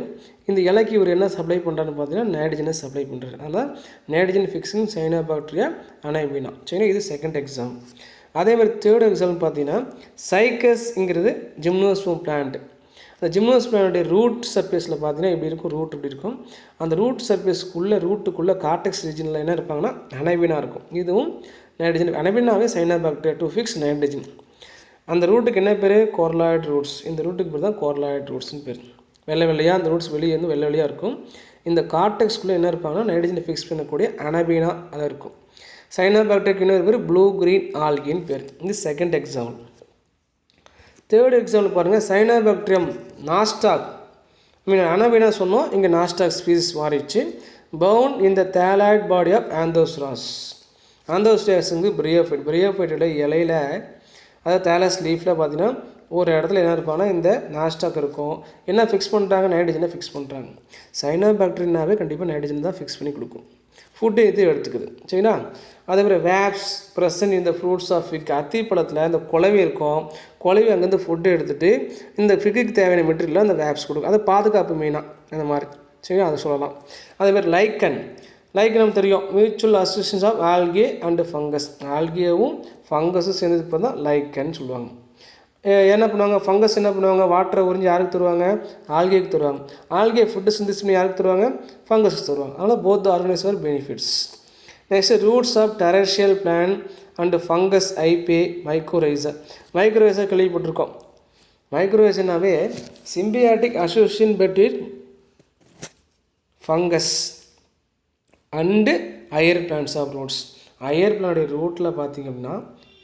இந்த இலைக்கு இவர் என்ன சப்ளை பண்ணுறாருன்னு பார்த்தீங்கன்னா நைட்ரஜனை சப்ளை பண்ணுறாரு. அதனால் நைட்ரஜன் ஃபிக்ஸிங் சைனோபாக்டீரியா அனபீனா. சரிங்களா? இது செகண்ட் எக்ஸாம். அதேமாதிரி தேர்ட் எக்ஸாம் பார்த்தீங்கன்னா சைக்கஸ்ங்கிறது ஜிம்னோஸ்போம் பிளான்ட். அந்த ஜிம்னோஸ்போம் பிளான்ட்டுடைய ரூட் சர்ஃபேஸில் பார்த்தீங்கன்னா இப்படி இருக்கும், ரூட் இப்படி இருக்கும். அந்த ரூட் ரூட்டுக்குள்ளே கார்டெக்ஸ் ரீஜனில் என்ன இருப்பாங்கன்னா அனபீனா இருக்கும். இதுவும் நைட்ரஜன். அனபீனாவே சைனோபாக்டீரியா டு ஃபிக்ஸ் நைட்ரஜன். அந்த ரூட்டுக்கு என்ன பேர், கோர்லாய்டு ரூட்ஸ். இந்த ரூட்டுக்கு பேர் தான் கோர்லாய்டு ரூட்ஸ்னு பேர். வெள்ளையாக அந்த ரூட்ஸ் வெளியே வெள்ளையாக இருக்கும். இந்த கார்டெக்ஸ்குள்ளே என்ன இருப்பாங்கன்னா நைட்ரஜனை ஃபிக்ஸ் பண்ணக்கூடிய அனபீனா அதை இருக்கும். சைனோபாக்டீரியாக்கு இன்னொரு பேர் ப்ளூ கிரீன் ஆல்கின்னு பேர். இது செகண்ட் எக்ஸாம்பிள். தேர்ட் எக்ஸாம்பிள் பாருங்கள். சைனோபாக்டீரியம் நாஸ்டாக் அனபீனா சொன்னோம், இங்கே நாஸ்டாக் ஸ்பீசிஸ் மாறிடுச்சு. Found in the thalloid body of anthoceros. Anthoceros வந்து பிரியோஃபைட். பிரியோஃபைட்டோட இலையில் அதாவது தேலஸ் லீஃபில் பார்த்தீங்கன்னா ஒரு இடத்துல என்ன இருப்பாங்கன்னா இந்த நாஸ்டாக் இருக்கும். என்ன ஃபிக்ஸ் பண்ணுறாங்க? நைட்ரஜனை ஃபிக்ஸ் பண்ணுறாங்க. சைனோபாக்டீரியாவே கண்டிப்பாக நைட்ரஜன் தான் ஃபிக்ஸ் பண்ணி கொடுக்கும். ஃபுட்டு இது எடுத்துக்குது. சரிங்களா? அதே மாதிரி வேப்ஸ் ப்ரெசன்ட் இந்த ஃப்ரூட்ஸ் ஆஃப் ஃபிக். அத்திப்பழத்தில் இந்த குலவி இருக்கும். குலவி அங்கேருந்து ஃபுட்டு எடுத்துகிட்டு இந்த ஃபிக்குக்கு தேவையான மெட்டீரியலில் அந்த வேப்ஸ் கொடுக்கும். அது பாதுகாப்பு மெயினாக அந்த மாதிரி. சரிங்களா? அதை சொல்லலாம். அதேமாதிரி லைக்கன். லைக்கன் நமக்கு தெரியும், mutual associations of algae and fungus. ஆல்கேவும் ஃபங்கஸும் சேர்ந்ததுக்கு தான் லைக்கன் சொல்லுவாங்க. என்ன பண்ணுவாங்க? ஃபங்கஸ் என்ன பண்ணுவாங்க? வாட்டரை உறிஞ்சி யாருக்கு தருவாங்க? ஆல்கேக்கு தருவாங்க. ஆல்கே ஃபுட்டு சிந்திஸ் பண்ணி யாருக்கு தருவாங்க? ஃபங்கஸுக்கு தருவாங்க. அதனால் both organisms benefits. Next roots of terrestrial plant and fungus hyphae mycorrhiza. Mycorrhiza கேள்விப்பட்டிருக்கோம். மைக்ரோரைசர்னாவே symbiotic association between fungus and higher plants of roots. Higher பிளானுடைய ரூட்டில் பார்த்திங்க அப்படின்னா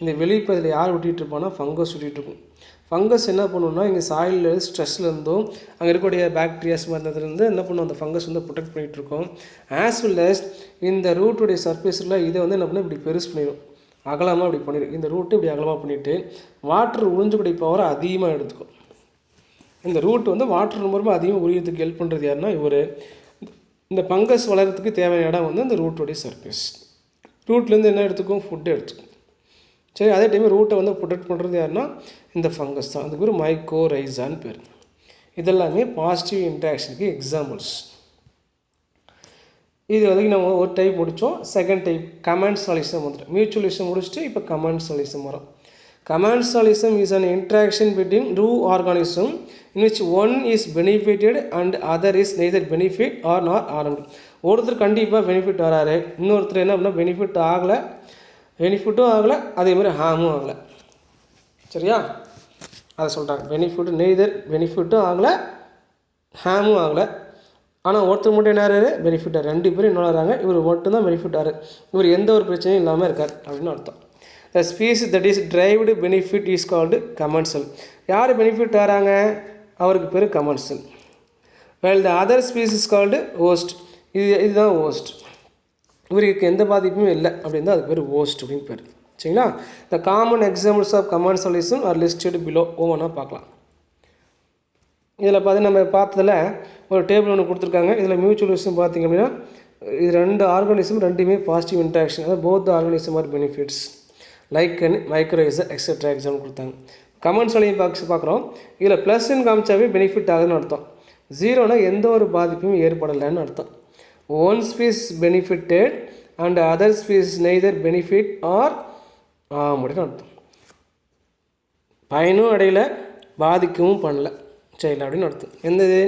இந்த வெளிப்பதில் யார் விட்டுட்டு இருப்பான்னா ஃபங்கஸ் விட்டுட்டு இருக்கும். ஃபங்கஸ் என்ன பண்ணுன்னா இங்கே சாயில் ஸ்ட்ரெஸ்லேருந்தும் அங்கே இருக்கக்கூடிய பாக்டீரியாஸ் மருந்ததுலேருந்து என்ன பண்ணும், அந்த ஃபங்கஸ் வந்து ப்ரொடெக்ட் பண்ணிகிட்டு இருக்கோம். ஆஸ் வெல் அஸ் இந்த ரூட்டுடைய சர்ஃபேஸில் இதை வந்து என்ன பண்ணால் இப்படி பெருசு பண்ணிடும், அகலமாக இப்படி பண்ணிடும். இந்த ரூட்டு இப்படி அகலமாக பண்ணிவிட்டு வாட்டர் உறிஞ்சக்கூடிய பவரை அதிகமாக எடுத்துக்கும். இந்த ரூட் வந்து வாட்டர் ரொம்ப அதிகமாக உரியறதுக்கு ஹெல்ப் பண்ணுறது யாருன்னா இவர். இந்த ஃபங்கஸ் வளர்கிறதுக்கு தேவையான இடம் வந்து இந்த ரூட்டுடைய சர்ஃபேஸ். ரூட்லேருந்து என்ன எடுத்துக்கும்? ஃபுட்டு எடுத்துக்கும். சரி, அதே டைம் ரூட்டை வந்து ப்ரொடெக்ட் பண்ணுறது யாருன்னா இந்த ஃபங்கஸ் தான். அதுக்கு பேர் மைக்கோரைசான்னு பேர். இதெல்லாமே பாசிட்டிவ் இன்ட்ராக்ஷனுக்கு எக்ஸாம்பிள்ஸ். இது வரைக்கும் நம்ம ஒரு டைப் முடித்தோம். செகண்ட் டைப் கமென்சாலிசம் வந்துடும். மியூச்சுவலிசம் முடிச்சுட்டு இப்போ கமென்சாலிசம் வரும். Commensalism is an interaction between two organisms in which one is benefited and other is neither benefit or not harmed. ஒருத்தர் கண்டிப்பாக பெனிஃபிட் வராரு, இன்னொருத்தர் என்ன அப்படின்னா பெனிஃபிட்டும் ஆகலை அதே மாதிரி ஹார்மும் ஆகலை. சரியா? அதை சொல்கிறாங்க. பெனிஃபிட்டும் ஆகலை ஹார்மும் ஆகலை. ஆனால் ஒருத்தர் மட்டும் என்ன பெனிஃபிட்டார். ரெண்டு பேரும் என்ன வராங்க, இவர் மட்டும்தான் பெனிஃபிட் ஆகிறார், இவர் எந்த ஒரு பிரச்சனையும் இல்லாமல் இருக்கார் அப்படின்னு அர்த்தம். The species that is derived benefit is called commensal. யார் பெனிஃபிட் வராங்க அவருக்கு பேர் commensal. While the other species is called host. இதுதான் host. இவருக்கு எந்த பாதிப்புமே இல்லை அப்படின்னு அதுக்கு பேர் host அப்படின்னு பேர். சரிங்களா? The common examples of commensalism are listed below. ஒவ்வொன்றா பார்க்கலாம். இதில் பார்த்து நம்ம பார்த்ததில் ஒரு டேபிள் ஒன்று கொடுத்துருக்காங்க. இதில் மியூச்சுவலிசம் பார்த்திங்க அப்படின்னா இது ரெண்டு ஆர்கானிசம் ரெண்டுமே பாசிட்டிவ் இன்ட்ராக்ஷன். அதாவது both organism are benefits. Lichen mycorrhiza etcetera example கொடுத்தாங்க. கமெண்ட்ஸ்லையும் பார்க்குறோம். இதில் ப்ளஸ்ன்னு காமிச்சாவே பெனிஃபிட் ஆகுதுன்னு அர்த்தம். ஜீரோனா எந்த ஒரு பாதிப்பும் ஏற்படலைன்னு அர்த்தம். One SPICE benefited and other SPICE neither benefit R அப்படின்னு அர்த்தம். பயனும் அடையில பாதிக்கவும் பண்ணல சரி அப்படின்னு அர்த்தம். எந்தது?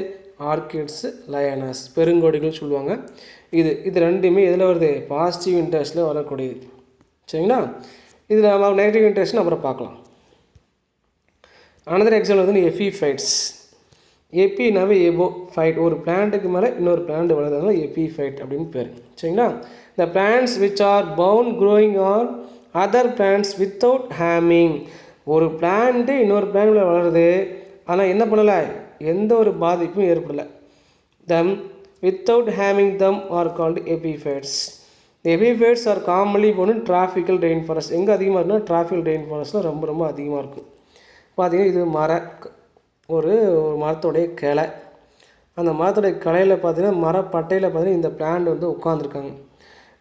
ஆர்கிட்ஸு லயனஸ் பெருங்கொடிகள் சொல்லுவாங்க. இது ரெண்டுமே எதில் வருது? பாசிட்டிவ் இன்ட்ரெஸ்ட்டில் வரக்கூடியது. சரிங்களா? இதில் நம்ம நெகட்டிவ் இன்ட்ரெஸ்ட்னு அப்புறம் பார்க்கலாம். அனதர் எக்ஸாம்பிள் வந்து எபிஃபைட்ஸ். எபினாவே எபோ ஃபைட், ஒரு பிளான்ட்டுக்கு மேலே இன்னொரு பிளான்ட் வளர்றதுனால எபிஃபைட் அப்படின்னு பேர். சரிங்களா? The plants which are found growing on other plants without ஹேமிங். ஒரு பிளான்ட்டு இன்னொரு பிளான்ட்டில் வளருது, ஆனால் என்ன பண்ணலை, எந்த ஒரு பாதிப்பும் ஏற்படலை. தம் வித்தவுட் ஹேமிங் them are called epiphytes. Epiphytes are commonly ஒன்று டிராஃபிக்கல் ரெயின் ஃபாரஸ்ட். எங்கே அதிகமாக இருக்குன்னா டிராஃபிக்கல் ரெயின் ஃபாரஸ்ட்டில் ரொம்ப அதிகமாக இருக்கும். பார்த்திங்கன்னா இது ஒரு மரத்தோடைய கிளை. அந்த மரத்தோடைய கிளையில் பார்த்திங்கன்னா மரப்பட்டையில் பார்த்திங்கன்னா இந்த பிளான்ட் வந்து உட்காந்துருக்காங்க.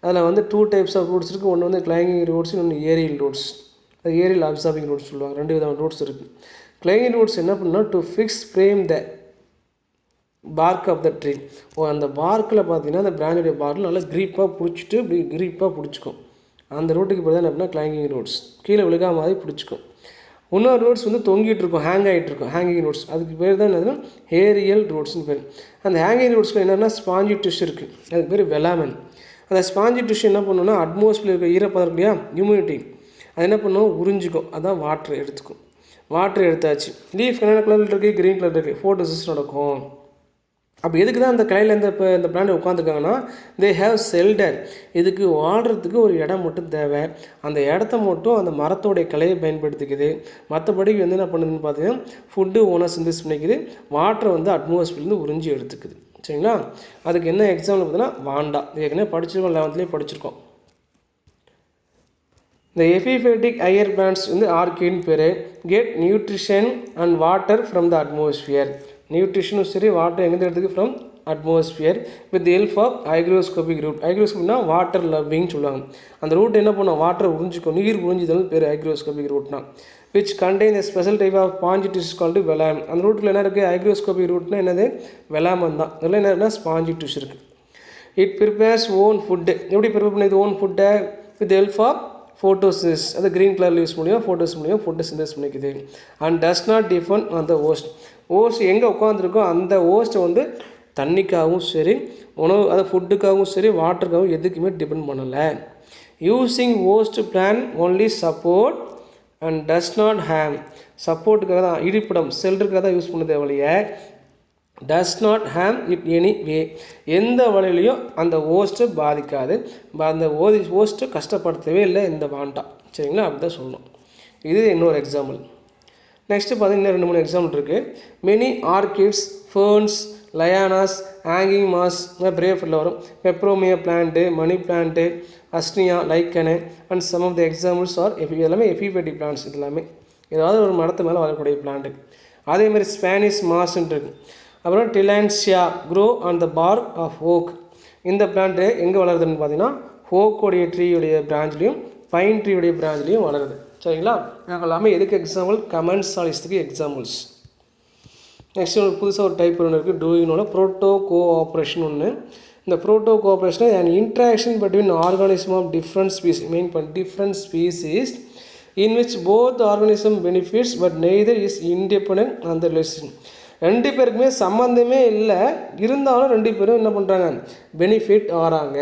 அதில் வந்து 2 டைப்ஸ் ஆஃப் ரூட்ஸ் இருக்குது. ஒன்று வந்து கிளைங்கிங் ரூட்ஸ், இன்னொன்று ஏரியல் ரூட்ஸ். அது ஏரியல் அப்சார்பிங் ரூட்ஸ் சொல்லுவாங்க. 2 விதமான ரூட்ஸ் இருக்குது. கிளைங்கிங் ரூட்ஸ் என்ன பண்ணால் to fix from the bark of the tree. அந்த பார்க்கில் பார்த்தீங்கன்னா அந்த பிராண்டோடைய பார்க்கில் நல்லா க்ரீப்பாக பிடிச்சிட்டு இப்படி க்ரீப்பாக பிடிச்சிக்கும். அந்த ரூட்டுக்கு பேர் தான் என்ன அப்படின்னா கிளைங்கிங் ரூட்ஸ். கீழே விழுகாம மாதிரி பிடிச்சிக்கும். இன்னொரு ரூட்ஸ் வந்து தொங்கிட்டு இருக்கும், ஹேங் ஆகிட்டு இருக்கும், ஹேங்கிங் ரூட்ஸ். அதுக்கு பேர் தான் என்னதுன்னா ஏரியல் ரூட்ஸ்னு பேர். அந்த ஹேங்கிங் ரூட்ஸில் என்னென்னா ஸ்பாஞ்சி டிஷ்யூ இருக்குது, அதுக்கு பேர் வெலாமன். அந்த ஸ்பாஞ்சி டிஷ்யூ என்ன பண்ணுன்னா அட்மாஸ்பியர் இருக்க ஈரப்பதம் இருக்கு இல்லையா, ஹியூமிடிட்டி, அது என்ன பண்ணும் உறிஞ்சிக்கும். அதான் வாட்டர் எடுத்துக்கும். வாட்டர் எடுத்தாச்சு. லீஃப் என்னென்ன கலரில் இருக்குது, க்ரீன் கலர் இருக்குது, ஃபோட்டோசிஸ் நடக்கும். அப்போ எதுக்கு தான் அந்த கிளையில் இந்த பிளான்ட் உட்காந்துருக்காங்கன்னா தே ஹேவ் செல்டர். இதுக்கு வாழ்கிறதுக்கு ஒரு இடம் மட்டும் தேவை. அந்த இடத்த மட்டும் அந்த மரத்தோடைய கிளையை பயன்படுத்திக்குது. மற்றபடி வந்து என்ன பண்ணுதுன்னு பார்த்தீங்கன்னா ஃபுட்டு ஓனாக சிந்தசிஸ் பண்ணிக்குது. வாட்டரை வந்து அட்மாஸ்பியர்லேருந்து உறிஞ்சி எடுத்துக்குது. சரிங்களா? அதுக்கு என்ன எக்ஸாம்பிள் பார்த்தீங்கன்னா வாண்டா. ஏற்கனவே படிச்சிருக்கோம், 11th படிச்சிருக்கோம். இந்த எபிஃபேட்டிக் ஹையர் பிளான்ட்ஸ் வந்து ஆர்கின்னு பேர். Get nutrition and water from the atmosphere. நியூட்ரிஷனும் சரி வாட்டர் எங்கேருந்து எடுத்துக்கு from atmosphere with help of hygroscopic root. ஹைக்ரோஸ்கோபிக்னா வாட்டர் லவ்விங்னு சொல்லுவாங்க. அந்த ரூட் என்ன பண்ணும், வாட்டரை உறிஞ்சிக்கும், நீர் உறிஞ்சிதல் பேர் ஹைக்ரோஸ்கோபிக் ரூட்னா. which contain a special type of spongy tissue called velamen. அந்த ரூட்டில் என்ன இருக்குது, ஹைக்ரோஸ்கோபிக் ரூட்னா என்னது, வெலாமன் தான். அதில் என்ன ஸ்பாஞ்சி டிஷ்யூ இருக்குது. It prepares own food. எப்படி ப்ரிப்பேர் பண்ணிது ஓன் ஃபுட்டை, வித் ஹெல்ப் ஆஃப் ஃபோட்டோசிஸ். அது க்ரீன் கலரில் யூஸ் பண்ணியும் ஃபோட்டோஸ் பண்ணியும் ஃபுட்டு சிந்தஸ் பண்ணிக்குது. And does not depend on the host. Host எங்கே உட்காந்துருக்கோ அந்த ஓஸ்ட்டை வந்து தண்ணிக்காகவும் சரி, உணவு அது ஃபுட்டுக்காகவும் சரி, வாட்டருக்காகவும் எதுக்குமே டிபெண்ட் பண்ணலை. Using host plant only support and does not harm. சப்போர்ட்டுக்காக தான், இடிப்பிடம் செல்றதுக்காக தான் யூஸ் பண்ண தேவையில்லைய. Does not harm it any way. எந்த வழியிலையும் அந்த ஓஸ்ட்டை பாதிக்காது. அந்த ஓஸ்ட்டை கஷ்டப்படுத்தவே இல்லை இந்த வாண்டா. சரிங்களா, அப்படி தான் சொல்லணும். இது இன்னொரு எக்ஸாம்பிள். நெக்ஸ்ட்டு பார்த்தீங்கன்னா 2-3 எக்ஸாம்பிள் இருக்குது. Many orchids, ferns, lianas, hanging moss, பிரேஃபில் வரும், peperomia plant, money plant, usnea, lichen and some of the examples are எல்லாமே எபிஃபேட்டிக் பிளான்ட்ஸ். இது எல்லாமே ஏதாவது ஒரு மரத்து மேலே வரக்கூடிய பிளான்ட்டு. அதேமாதிரி ஸ்பானிஷ் மாஸ்ன்னு இருக்குது. அப்புறம் tillandsia grow on the bark of oak. இந்த பிளான்ட்டு எங்கே வளருதுன்னு பார்த்தீங்கன்னா ஓக்கோடைய ட்ரீயுடைய பிரான்ச்லேயும் பைன் ட்ரீயுடைய பிரான்ச்லேயும் வளருது. சரிங்களா, நாங்கள் எல்லாமே எதுக்கு எக்ஸாம்பிள், கமென்சாலிஸ்ட்டுக்கு எக்ஸாம்பிள்ஸ். நெக்ஸ்ட் ஒரு புதுசாக ஒரு டைப் ஒன்று இருக்குது, டூயினோட ப்ரோட்டோ கோஆப்ரேஷன் ஒன்று. இந்த protocooperation and interaction between organism of different species, mean பண்ண different species in which both organism benefits but neither is independent on the relation. 2 பேருக்குமே சம்மந்தமே இல்லை, இருந்தாலும் 2 பேரும் என்ன பண்ணுறாங்க, பெனிஃபிட் ஆகிறாங்க.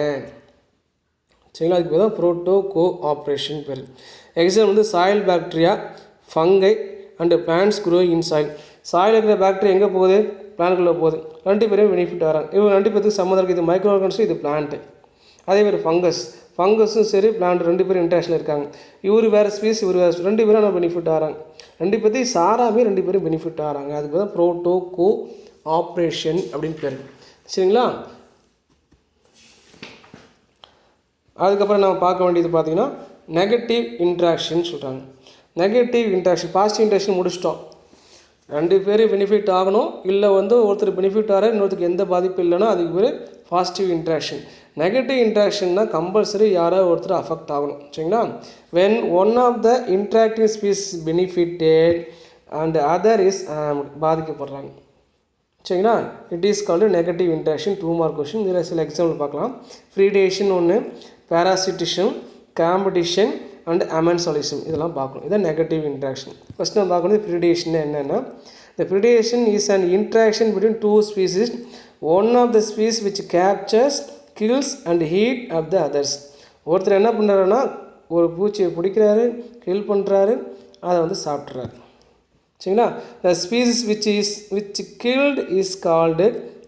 சரிங்களா, அதுக்கு பேர் தான் ப்ரோட்டோ கோஆப்ரேஷன் பேர். எக்ஸாம்பிள் வந்து soil bacteria, fungi and plants grow in soil. Soil இருக்கிற பாக்டீரியா எங்கே போகுது, பிளான்ட்குள்ளே போகுது. 2 பேரும் பெனிஃபிட் வராங்க. இவங்க 2 பேருக்கு சம்மந்தம் இருக்குது. இது மைக்ரோ ஆர்கானிசம், இது பிளான்ட்டு. அதேமாதிரி ஃபங்கஸும் சரி பிளான்ட் 2 பேரும் இன்ட்ராக்ஷனில் இருக்காங்க. இவர் வேறு ஸ்பீஸ், இவர் வேறு, 2 பேரும் ஆனால் பெனிஃபிட் ஆகிறாங்க. 2 பேர்த்தையும் சாராமே 2 பேரும் பெனிஃபிட் ஆகிறாங்க. அதுக்கு தான் ப்ரோட்டோ கோஆப்ரேஷன் அப்படின்னு பேர். சரிங்களா, அதுக்கப்புறம் நம்ம பார்க்க வேண்டியது பார்த்திங்கன்னா நெகட்டிவ் இன்ட்ராக்ஷன் சொல்கிறாங்க. நெகட்டிவ் இன்ட்ராக்ஷன், பாசிட்டிவ் இன்ட்ராக்ஷன் முடிச்சிட்டோம். 2 பேரும் பெனிஃபிட் ஆகணும், இல்லை வந்து ஒருத்தர் பெனிஃபிட் ஆகிற இன்னொருத்தருக்கு எந்த பாதிப்பு இல்லைன்னா அதுக்கு பேர் பாசிட்டிவ் இன்ட்ராக்ஷன். நெகட்டிவ் இன்ட்ராக்ஷன்னா கம்பல்சரி யாராவது ஒருத்தர் அஃபெக்ட் ஆகணும். சரிங்களா, when one of the interactive species benefited and other is பாதிக்கப்படுறாங்க. சரிங்களா, it is called negative interaction. 2 mark question. இதில் சில எக்ஸாம்பிள் பார்க்கலாம். ஃப்ரீடேஷன் ஒன்று, பேராசிட்டிஷம், காம்படிஷன் அண்ட் அமென்சாலிசம், இதெல்லாம் பார்க்கணும். இதான் நெகட்டிவ் இன்ட்ராக்ஷன். ஃபஸ்ட் நம்ம பார்க்கணும் ஃப்ரீடேஷன் என்னென்னா, the predation is an interaction between 2 species, one of the species which captures, kills and eat of the others. ஒருத்தர் என்ன பண்ணுறாருன்னா ஒரு பூச்சியை பிடிக்கிறாரு, கில் பண்ணுறாரு, அதை வந்து சாப்பிட்றாரு. சரிங்களா, the species which killed is called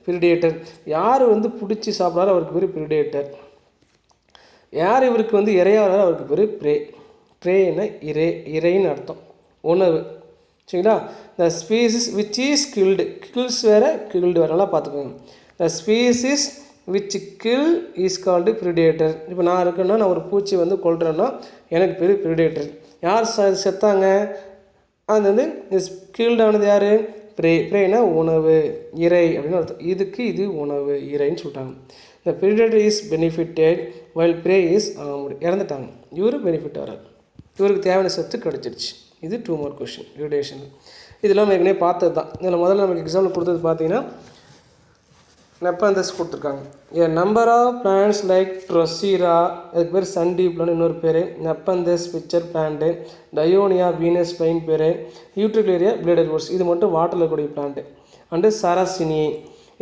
predator. யார் வந்து பிடிச்சி சாப்பிட்றாரு அவருக்கு பேர் predator. யார் இவருக்கு வந்து இரையாகிறாரோ அவருக்கு பேர் ப்ரே. ப்ரேன்னா இறைன்னு அர்த்தம், உணவு. சரிங்களா, the species which is killed, kills வேறு கில்டு வேறு, நல்லா பார்த்துக்கோங்க. The species which kill is called predator. இப்போ நான் இருக்கேன்னா, நான் ஒரு பூச்சி வந்து கொல்றேன்னா எனக்கு பேர் ப்ரிடேட்டர். யார் செத்தாங்க, அது வந்து கில்டானது யார், ப்ரே. ப்ரேனா உணவு, இறை அப்படின்னு அர்த்தம். இதுக்கு இது உணவு, இறைன்னு சொல்லிட்டாங்க. The predator is benefited while prey is இறந்துட்டாங்க. இவர் பெனிஃபிட் ஆகிறார், இவருக்கு தேவையான சத்து கிடச்சிருச்சு. இது 2 மார்க் கொஷின் ரிலேஷன். இதெல்லாம் ஏற்கனவே பார்த்தது தான். இதில் முதல்ல நமக்கு எக்ஸாம்பிள் கொடுத்தது பார்த்தீங்கன்னா நெப்பந்தஸ் கொடுத்துருக்காங்க. ஏ நம்பர் ஆஃப் பிளான்ட்ஸ் லைக் ட்ரொசீரா, அதுக்கு பேர் சண்டீப்லான்னு இன்னொரு பேர், நெப்பந்தஸ் பிக்சர் பிளான்ட்டு, டயோனியா வீனஸ் பைன் பேர், யூட்ரிக்லேரியா பிளேடர் வோர்ஸ், இது மட்டும் வாட்டரில் இருக்கக்கூடிய பிளான்ட்டு. அண்டு சராசினி,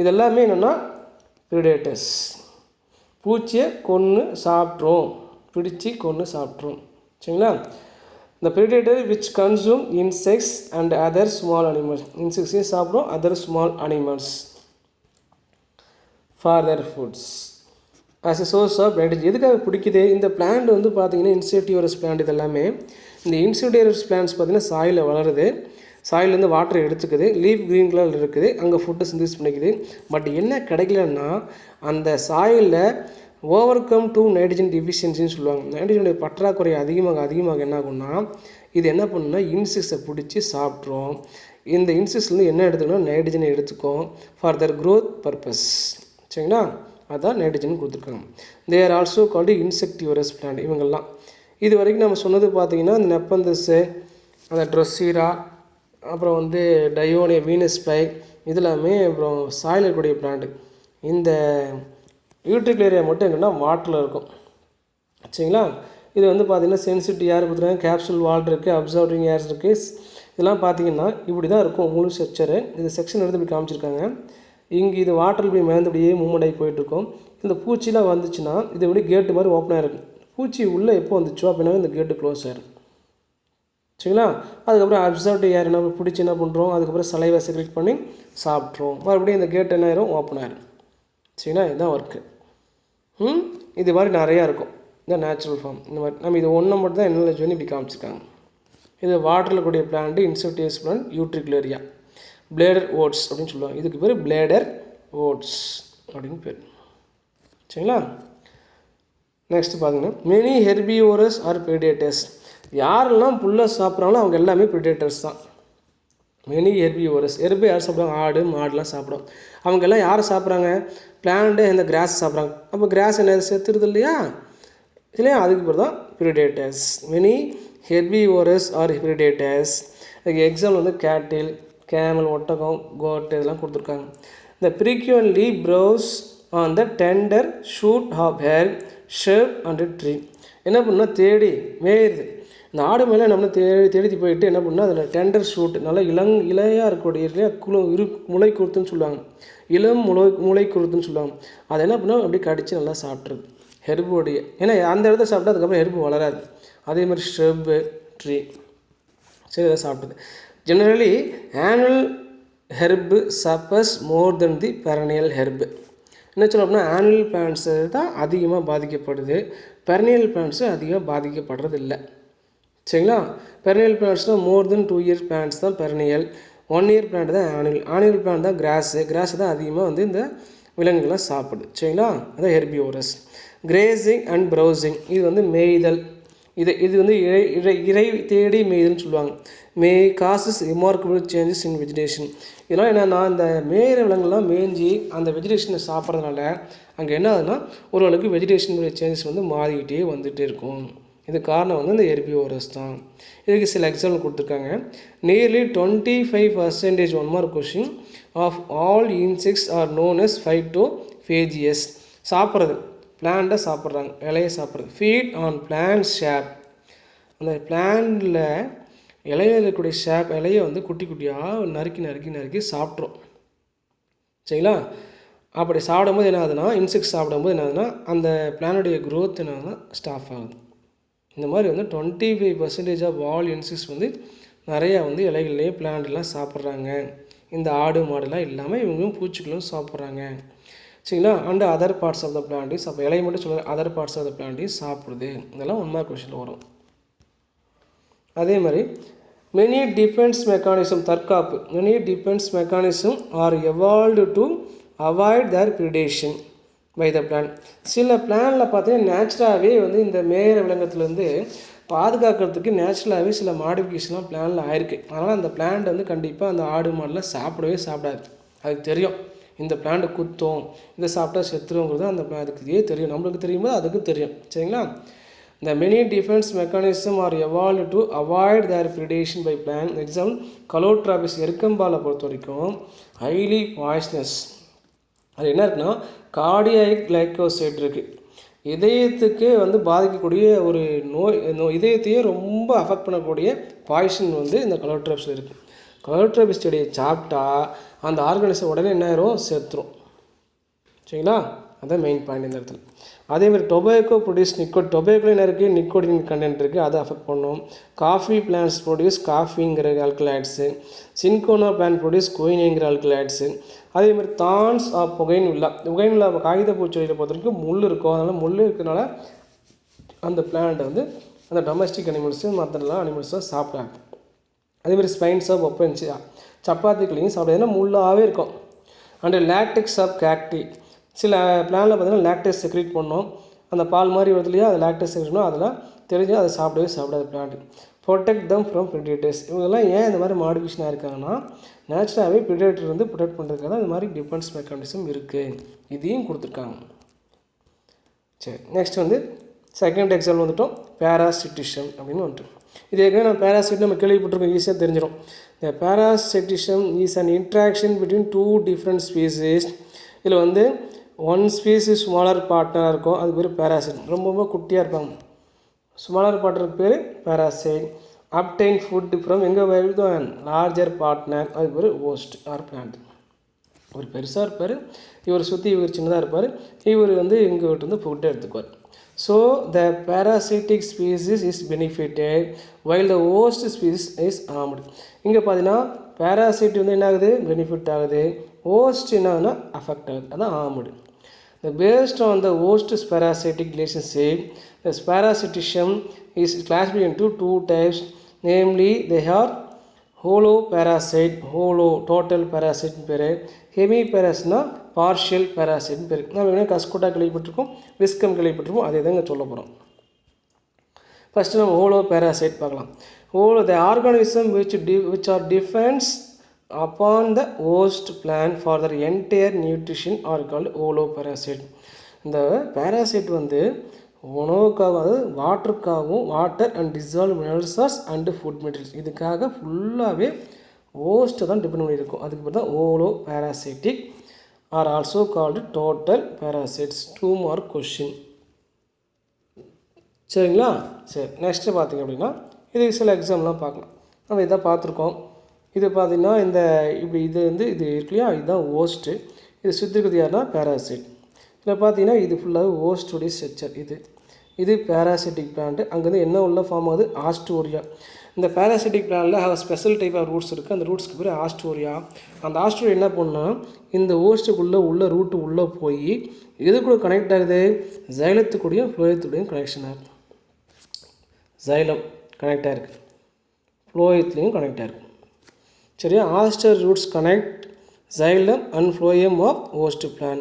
இது எல்லாமே என்னென்னா ப்ரிடேட்டர்ஸ். பூச்சியை கொன்று சாப்பிட்றோம், பிடிச்சி கொன்று சாப்பிட்றோம். சரிங்களா, the predator which consume insects and other small animals. insects சாப்பிடும், other small animals for their foods as a source of nitrogen. எதுக்காக பிடிக்குது இந்த பிளான்ட் வந்து பார்த்தீங்கன்னா இன்செக்டிவரஸ் பிளான்ட். இது எல்லாமே இந்த இன்செக்டிவரஸ் பிளான்ட்ஸ் பார்த்தீங்கன்னா சாயிலில் வளருது, சாயிலேருந்து வாட்டரை எடுத்துக்குது, லீஃப் க்ரீன் கலரில் இருக்குது, அங்கே ஃபுட்டு சிந்தசிஸ் பண்ணிக்குது. பட் என்ன கிடைக்கலன்னா அந்த சாயிலில் ஓவர் கம் டு நைட்ரஜன் டிஃபிஷியன்சின்னு சொல்லுவாங்க. நைட்ரஜனுடைய பற்றாக்குறை அதிகமாக என்ன ஆகும்னா இது என்ன பண்ணுன்னா இன்செக்ட்ஸை பிடிச்சி சாப்பிட்றோம். இந்த இன்செக்ட்ஸ்லேருந்து என்ன எடுத்துக்கணும், நைட்ரஜனை எடுத்துக்கும் ஃபார் தர் க்ரோத் பர்பஸ். சரிங்களா, அதுதான் நைட்ரஜன் கொடுத்துருக்காங்க. They are also called insectivorous plant. இவங்கெல்லாம் இது வரைக்கும் நம்ம சொன்னது பார்த்திங்கன்னா இந்த நெப்பந்தஸு, அந்த ட்ரொசீரா, அப்புறம் வந்து டயோனியா, வீனஸ் பை, இதெல்லாமே அப்புறம் சாயில் இருக்கக்கூடிய பிளான்ட்டு. இந்த யூட்ரிகுலேரியா மட்டும் என்னென்னா வாட்டரில் இருக்கும். சரிங்களா, இது வந்து பார்த்திங்கன்னா சென்சிட்டிவ் ஏர் கொடுத்துருக்காங்க, கேப்சூல் வால் இருக்குது, அப்சர்விங் ஏர்ஸ் இருக்குது. இதெல்லாம் பார்த்திங்கன்னா இப்படி தான் இருக்கும் முழு ஸ்ட்ரக்சரு. இது செக்ஷன் எடுத்து இப்படி காமிச்சிருக்காங்க. இங்கே இது வாட்டரில் போய் மேந்தபடியே மூவ்மெண்ட் ஆகி போயிட்டுருக்கும். இந்த பூச்சிலாம் வந்துச்சுன்னா இது இப்படி கேட்டு மாதிரி ஓப்பன் ஆகிருக்கும். பூச்சி உள்ளே எப்போ வந்துச்சோ அப்படின்னா இந்த கேட்டு க்ளோஸ் ஆகிடும். சரிங்களா, அதுக்கப்புறம் அப்சர்வ்டு ஏர் என்ன பிடிச்சி என்ன பண்ணுறோம், அதுக்கப்புறம் சலைவை செக்ரெட் பண்ணி சாப்பிட்றோம். மறுபடியும் இந்த கேட் என்ன ஆயிரும், ஓப்பன் ஆயிரும். சரிங்களா, இதுதான் ஒர்க்கு. இது மாதிரி நிறையா இருக்கும். இந்த நேச்சுரல் ஃபார்ம் இந்த மாதிரி நம்ம இது ஒன்றை மட்டும் தான் என்ன சொல்லி இப்படி காமிச்சிருக்காங்க. இது வாட்டரில் கூடிய பிளான்ட்டு இன்செக்டிவஸ் பிளான்ட் யூட்ரிகுலேரியா. பிளேடர் ஓட்ஸ் அப்படின்னு சொல்லுவாங்க. இதுக்கு பேர் பிளேடர் ஓட்ஸ் அப்படின்னு பேர். சரிங்களா, நெக்ஸ்ட் பார்த்தீங்கன்னா மெனி ஹெர்பிவோரஸ் ஆர் பிரிடேட்டர்ஸ். யாரெல்லாம் புல்லை சாப்பிட்றாங்களோ அவங்க எல்லாமே பிரிடேட்டர்ஸ் தான். Many herbivorous. ஹெர்பி யார் சாப்பிட்றாங்க, ஆடு மாடுலாம் சாப்பிடும். அவங்க எல்லாம் யாரை சாப்பிட்றாங்க, பிளான்ட்டு இந்த கிராஸ் சாப்பிட்றாங்க. அப்போ கிராஸ் என்ன செத்துருது இல்லையா, இல்லையா, அதுக்கு பேர் தான் predators. Many herbivorous are predators. அதுக்கு எக்ஸாம்பிள் வந்து கேட்டில், கேமல், ஒட்டகம், கோட் இதெல்லாம் கொடுத்துருக்காங்க. இந்த frequently browse on the tender shoot of herb shrub and tree. என்ன பண்ணால் தேடி மேயுது. இந்த ஆடு மேலே நம்ம தேடி போயிட்டு என்ன பண்ணால் அதில் டெண்டர் ஷூட் நல்லா இலையாக இருக்கக்கூடிய முளை குருத்துன்னு சொல்லுவாங்க, இளம் முளை குருத்துன்னு சொல்லுவாங்க. அதை என்ன பண்ணால் அப்படியே கடித்து நல்லா சாப்பிட்ருது ஹெர்போடைய. ஏன்னா அந்த இடத்த சாப்பிட்டா அதுக்கப்புறம் ஹெர்பு வளராது. அதே மாதிரி ஷேப்பு, ட்ரீ, சரி இதை சாப்பிடுது. ஜெனரலி ஆனுவல் ஹெர்பு சப்பர்ஸ் மோர் தென் தி பெரனியல் ஹெர்பு. என்ன சொல்ல அப்படின்னா ஆனுவல் பிளான்ட்ஸு தான் அதிகமாக பாதிக்கப்படுது, பெரனியல் பிளான்ட்ஸு அதிகமாக பாதிக்கப்படுறது இல்லை. சரிங்களா, பெரனியல் பிளான்ட்ஸ்னால் மோர் தென் 2 இயர் பிளான்ட்ஸ் தான் பெரனியல், 1 இயர் பிளான்ட் தான் ஆனுவல். ஆனுவல் பிளான்ட் தான் கிராஸு தான் அதிகமாக வந்து இந்த விலங்குகள்லாம் சாப்பிடுது. சரிங்களா, அதான் ஹெர்பிவோரஸ். கிரேசிங் அண்ட் ப்ரௌசிங், இது வந்து மேய்தல். இது வந்து இறை தேடி மேய்தல்னு சொல்லுவாங்க. May causes remarkable changes in vegetation. இதெல்லாம் என்னென்னா இந்த மேயிற விலங்குலாம் மேய்ஞ்சி அந்த வெஜிடேஷனை சாப்பிட்றதுனால அங்கே என்ன ஆகுதுன்னா ஓரளவுக்கு வெஜிடேஷனுடைய சேஞ்சஸ் வந்து மாறிக்கிட்டே வந்துகிட்டே இருக்கும். இது காரணம் வந்து இந்த ஹெர்பிவோரஸ் தான். இதுக்கு சில எக்ஸாம்பிள் கொடுத்துருக்காங்க. Nearly 25% 1 mark question of all insects are known as phytophagous. சாப்பிட்றது பிளான்ட்டை சாப்பிட்றாங்க, இலையை சாப்பிட்றது. Feed on plant sap. அந்த பிளான்ட்டில் இலையில் இருக்கக்கூடிய ஷேப் இலையை வந்து குட்டி குட்டியாக நறுக்கி சாப்பிட்றோம். சரிங்களா, அப்படி சாப்பிடும்போது என்ன ஆகுதுன்னா இன்செக்ட்ஸ் சாப்பிடும்போது என்ன ஆகுதுன்னா அந்த பிளானுடைய க்ரோத் என்ன ஆகுதுன்னா ஸ்டாப் ஆகுது. இந்த மாதிரி வந்து 25% ஆஃப் ஆல் இன்செக்ட்ஸ் வந்து நிறையா வந்து இலைகள்லேயே பிளான்ட்லாம் சாப்பிட்றாங்க. இந்த ஆடு மாடுலாம் இல்லாமல் இவங்களும் பூச்சிகளும் சாப்பிட்றாங்க. சரிங்களா, and other parts of the பிளான்ட்டையும் சாப்பிடும். இலையை மட்டும் சொல்ல அதர் பார்ட்ஸ் ஆஃப் த பிளான்ட்டையும் சாப்பிடுது. இதெல்லாம் 1 மார்க் கொஸ்டினில் வரும். அதே மாதிரி மெனி டிஃபென்ஸ் மெக்கானிசம், தற்காப்பு. Many defence mechanism are evolved to avoid their predation by the plant. சில பிளானில் பார்த்தீங்கன்னா நேச்சுரலாகவே வந்து இந்த மேயற விலங்கத்துலேருந்து பாதுகாக்கிறதுக்கு நேச்சுரலாகவே சில மாடிஃபிகேஷன்லாம் பிளானில் ஆயிருக்கு. அதனால் அந்த பிளான்ட் வந்து கண்டிப்பாக அந்த ஆடு மாடெலாம் சாப்பிடாது. அதுக்கு தெரியும் இந்த பிளான்ட் குத்தும், இதை சாப்பிட்டா செத்துருங்கிறது அந்த அதுக்கு தெரியும். நம்மளுக்கு தெரியும்போது அதுக்கும் தெரியும். சரிங்களா, இந்த many defence mechanism are evolved to avoid their predation by plant. Example calotropis, எருக்கம்பாலை பொறுத்த வரைக்கும் ஹைலி பாய்ஸ்னஸ். அது என்ன இருக்குன்னா கார்டியாக் கிளைக்கோசைட் இருக்குது. இதயத்துக்கு வந்து பாதிக்கக்கூடிய ஒரு நோய், இதயத்தையே ரொம்ப அஃபெக்ட் பண்ணக்கூடிய பாய்சன் வந்து இந்த கலோட்ராபிஸில் இருக்குது. கலோட்ராபிஸ் செடியை சாப்பிட்டா அந்த ஆர்கானிசம் உடனே என்ன ஆயிரும், செத்துரும். சரிங்களா, அதுதான் மெயின் பாயிண்ட் இந்த இடத்துல. அதேமாதிரி டொபேக்கோ ப்ரொடியூஸ் டொபேக்கோ என்ன இருக்குது, நிக்கோட்டின் கண்டென்ட் இருக்குது, அதை அஃபெக்ட் பண்ணும். காஃபி பிளான்ஸ் ப்ரொடியூஸ் காஃபிங்கிற ஆல்கலாய்ட்ஸு. சின்கோனா பிளான் ப்ரொடியூஸ் குயினிங்கிற ஆல்கலாய்ட்ஸு. அதேமாதிரி தான்ஸ் ஆஃப் புகைன்வில்லா காகித பூச்செடியில் பொறுத்த வரைக்கும் முள் இருக்கும். அதனால் முள் இருக்கிறதுனால அந்த பிளான்ட்டை வந்து அந்த டொமஸ்டிக் அனிமல்ஸு மற்றெல்லாம் அனிமல்ஸும் சாப்பிட்றாங்க. அதேமாதிரி ஸ்பைன்ஸ் ஆஃப் ஒப்பன்சியா, சப்பாத்திகளையும் சாப்பிட்றது, ஏன்னா முள்ளாகவே இருக்கும். அண்ட் லாக்டிக்ஸ் ஆஃப் கேக்டி, சில பிளானில் பார்த்தீங்கன்னா லாக்டேஸ் செக்ரேட் பண்ணோம், அந்த பால் மாதிரி வருது இல்லையா, அது லாக்டேஸ் செக்ரேட் அதெல்லாம் தெரிஞ்சு அதை சாப்பிடாது plant. Protect them from predators. இவங்கெல்லாம் ஏன் இந்த மாதிரி மாடிஃபிகேஷனாக இருக்காங்கன்னா நேச்சுரலாகவே ப்ரிடேட்டர் வந்து ப்ரொடெக்ட் பண்ணுறதுக்காக தான் இந்த மாதிரி டிஃபென்ஸ் மெக்கானிசம் இருக்குது. இதையும் கொடுத்துருக்காங்க. சரி, நெக்ஸ்ட் வந்து செகண்ட் எக்ஸாம்பிள் வந்துட்டோம், பேராசிட்டிசம் அப்படின்னு வந்துட்டு. இது ஏற்கனவே நம்ம பேராசிட் நம்ம கேள்விப்பட்டிருக்கோம், ஈஸியாக தெரிஞ்சிடும். இந்த பேராசிட்டிசம் is an interaction between 2 different species. இதில் வந்து ஒன் ஸ்பீசிஸ் ஸ்மாலர் பார்ட்னராக இருக்கும், அது பேர் பேராசிட். ரொம்ப குட்டியாக இருப்பாங்க. ஸ்மாலர் பார்ட்னருக்கு பேர் பேராசைட். அப்டைன் ஃபுட் ஃப்ரம் எங்கே வருதோ லார்ஜர் பார்ட்னர், அது பேர் ஹோஸ்ட் ஆர் பிளான்ட். ஒரு பெருசாக இருப்பார், இவர் சுற்றி இவர் சின்னதாக இருப்பார், இவர் வந்து எங்கள் வீட்டு வந்து ஃபுட்டை எடுத்துக்குவார். So the parasitic species is benefited while the host species is harmed. இங்கே பார்த்தீங்கன்னா பேராசைட் வந்து என்ன ஆகுது, பெனிஃபிட் ஆகுது. ஹோஸ்ட் என்ன ஆகுதுன்னா அஃபெக்ட் ஆகுது, அதான் armed. Based on the host parasitic relationship, the parasitism is classified into 2 types, namely they are holo parasite, holo total parasite பேர், ஹெமி parasitனா partial parasite பேர். நம்ம வேணால் கஸ்கோட்டா கேள்விப்பட்டிருக்கோம், விஸ்கம் கேள்விப்பட்டிருக்கோம், அதே தான் இங்கே சொல்ல போகிறோம். ஃபஸ்ட்டு நம்ம ஹோலோ parasite பார்க்கலாம். Hollow the organism which are defense upon the host plant for their entire nutrition are called holoparasite. இந்த பேராசைட் வந்து உணவுக்காக, அதாவது வாட்டருக்காகவும், water and dissolve minerals and food materials, இதுக்காக ஃபுல்லாகவே ஹோஸ்ட்டை தான் டிபெண்ட் பண்ணியிருக்கும். அதுக்கு பேர் தான் holo parasitic or also called total parasites. 2 mark question. சரிங்களா? சரி, நெக்ஸ்ட்டு பார்த்திங்க அப்படின்னா இதுக்கு சில எக்ஸாம்லாம் பார்க்கலாம். நம்ம இதான் பார்த்துருக்கோம். இது பார்த்திங்கன்னா இந்த இப்படி இது வந்து இது இருக்கு இல்லையா, இதுதான் ஹோஸ்ட்டு. இது சுற்றி இருக்கிறது யாருன்னா பேராசைட். இதில் பார்த்தீங்கன்னா இது ஃபுல்லாகவே ஹோஸ்டுடைய ஸ்ட்ரக்சர். இது பேராசிட்டிக் பிளான்ட்டு. அங்கேருந்து என்ன உள்ள ஃபார்ம் ஆகுது, ஆஸ்டோரியா. இந்த பேராசிட்டிக் பிளான்ட்டில் ஸ்பெஷல் டைப் ஆஃப் ரூட்ஸ் இருக்குது, அந்த ரூட்ஸ்க்கு பேர் ஆஸ்டோரியா. அந்த ஆஸ்டோரியா என்ன பண்ணால் இந்த ஹோஸ்ட்டுக்குள்ளே உள்ள ரூட்டு உள்ளே போய் எது கூட கனெக்ட் ஆகுது, ஜைலத்துக்கூடையும் ஃப்ளோயத்துடையும் கனெக்ஷன் ஆகுது. ஜைலம் கனெக்ட் ஆகிருக்கு, ஃப்ளோயத்துலேயும் கனெக்ட் ஆகிருக்கு. சரியா? Haustoria roots connect xylem and phloem of host plant.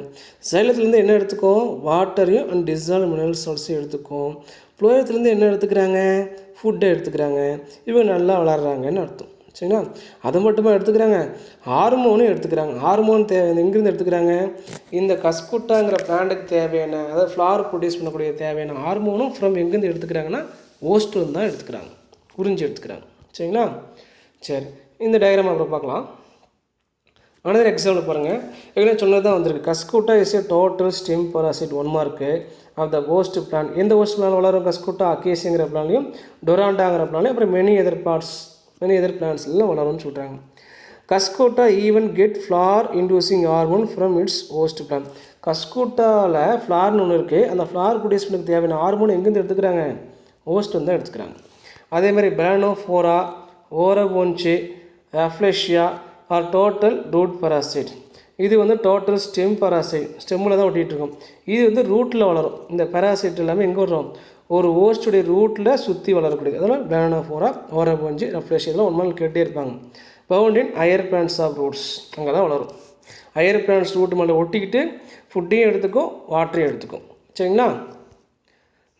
ஜைலத்துலேருந்து என்ன எடுத்துக்கும், வாட்டரையும் அண்ட் டிசால்வ் மினரல் சால்ட்ஸையும் எடுத்துக்கும். ஃப்ளோயத்துலேருந்து என்ன எடுத்துக்கிறாங்க, ஃபுட்டை எடுத்துக்கிறாங்க. இவங்க நல்லா வளர்கிறாங்கன்னு அர்த்தம். சரிங்களா? அது மட்டுமா எடுத்துக்கிறாங்க, ஹார்மோனும் எடுத்துக்கிறாங்க. ஹார்மோன் எங்கேருந்து எடுத்துக்கிறாங்க, இந்த கஸ்குட்டாங்கிற பிளான்ட்டுக்கு தேவையான, அதாவது ஃப்ளவர் ப்ரொடியூஸ் பண்ணக்கூடிய தேவையான ஹார்மோனும் ஃப்ரம் எங்கேருந்து எடுத்துக்கிறாங்கன்னா ஹோஸ்ட்லேருந்து தான் எடுத்துக்கிறாங்க, உறிஞ்சி எடுத்துக்கிறாங்க. சரிங்களா? சரி, இந்த டயக்ராம் அப்புறம் பார்க்கலாம். அனதர் எக்ஸாம்பிள் பாருங்கள். ஏற்கனவே சொன்னது தான் வந்திருக்கு. Cuscuta is a total stem parasite 1 mark of the host plant. எந்த ஹோஸ்ட் பிளான் வளரும், கஸ்கூட்டா அக்கேசிங்கிற பிளான்லையும் டொராண்டாங்கிற பிளான்லையும் அப்புறம் மெனி எதர் பிளான்ஸ்லாம் வளரும்னு சொல்கிறாங்க. Cuscuta even get flower inducing hormone from its host plant. கஸ்கூட்டாவில் ஃப்ளார்னு ஒன்று இருக்குது, அந்த ஃப்ளார் ப்ரொடியூஸ் பண்ண தேவையான ஹார்மோன் எங்கேருந்து எடுத்துக்கிறாங்க, ஹோஸ்ட் வந்து எடுத்துக்கிறாங்க. அதேமாதிரி பிரானோஃபோரா, ஓரகோன்ச்சி, அஃப்ளேஷியா ஆர் டோட்டல் ரூட் பராசைட். இது வந்து டோட்டல் ஸ்டெம் பராசைட், ஸ்டெம்மில் தான் ஒட்டிகிட்டு இருக்கும். இது வந்து ரூட்டில் வளரும். இந்த பராசைட் எல்லாமே எங்கே வரும், ஒரு ஹோஸ்டுடைய ரூட்டில் சுற்றி வளரக்கூடியது. அதனால் பிரானோஃபோரா, ஓரகோன்ச்சி, அஃப்ளேஷியா இதெல்லாம் 1 நாள் கேட்டே இருப்பாங்க. Found in higher plants of roots, அங்கே தான் வளரும். ஹையர் பிளான்ட்ஸ் ரூட் மேலே ஒட்டிக்கிட்டு ஃபுட்டையும் எடுத்துக்கும், வாட்டரையும் எடுத்துக்கும். சரிங்களா?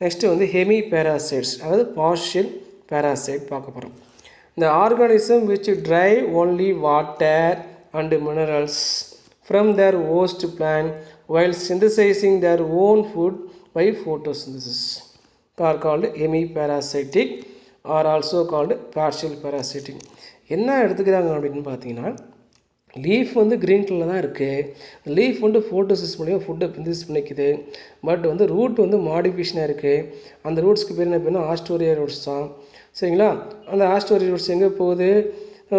நெக்ஸ்ட்டு வந்து ஹெமி பேராசைட்ஸ், அதாவது பார்ஷியல் பேராசைட் பார்க்க போகிறோம். The organism which derive only water and minerals from their host plant while synthesizing their own food by photosynthesis are called hemiparasitic or also called partial parasitic. என்ன எடுத்துக்கிறாங்க அப்படின்னு பார்த்தீங்கன்னா, leaf வந்து green கலரில் தான் இருக்குது. லீஃப் வந்து ஃபோட்டோசிஸ் மூலியம் ஃபுட்டை சிந்தசிஸ் பண்ணிக்குது. பட் வந்து ரூட் வந்து மாடிஃபிகேஷனாக இருக்குது. அந்த ரூட்ஸ்க்கு பேர் என்ன பேருன்னா ஆஸ்டோரியா ரூட்ஸ் தான். சரிங்களா? அந்த ஆஸ்டோரியா ரூட்ஸ் எங்கே போகுது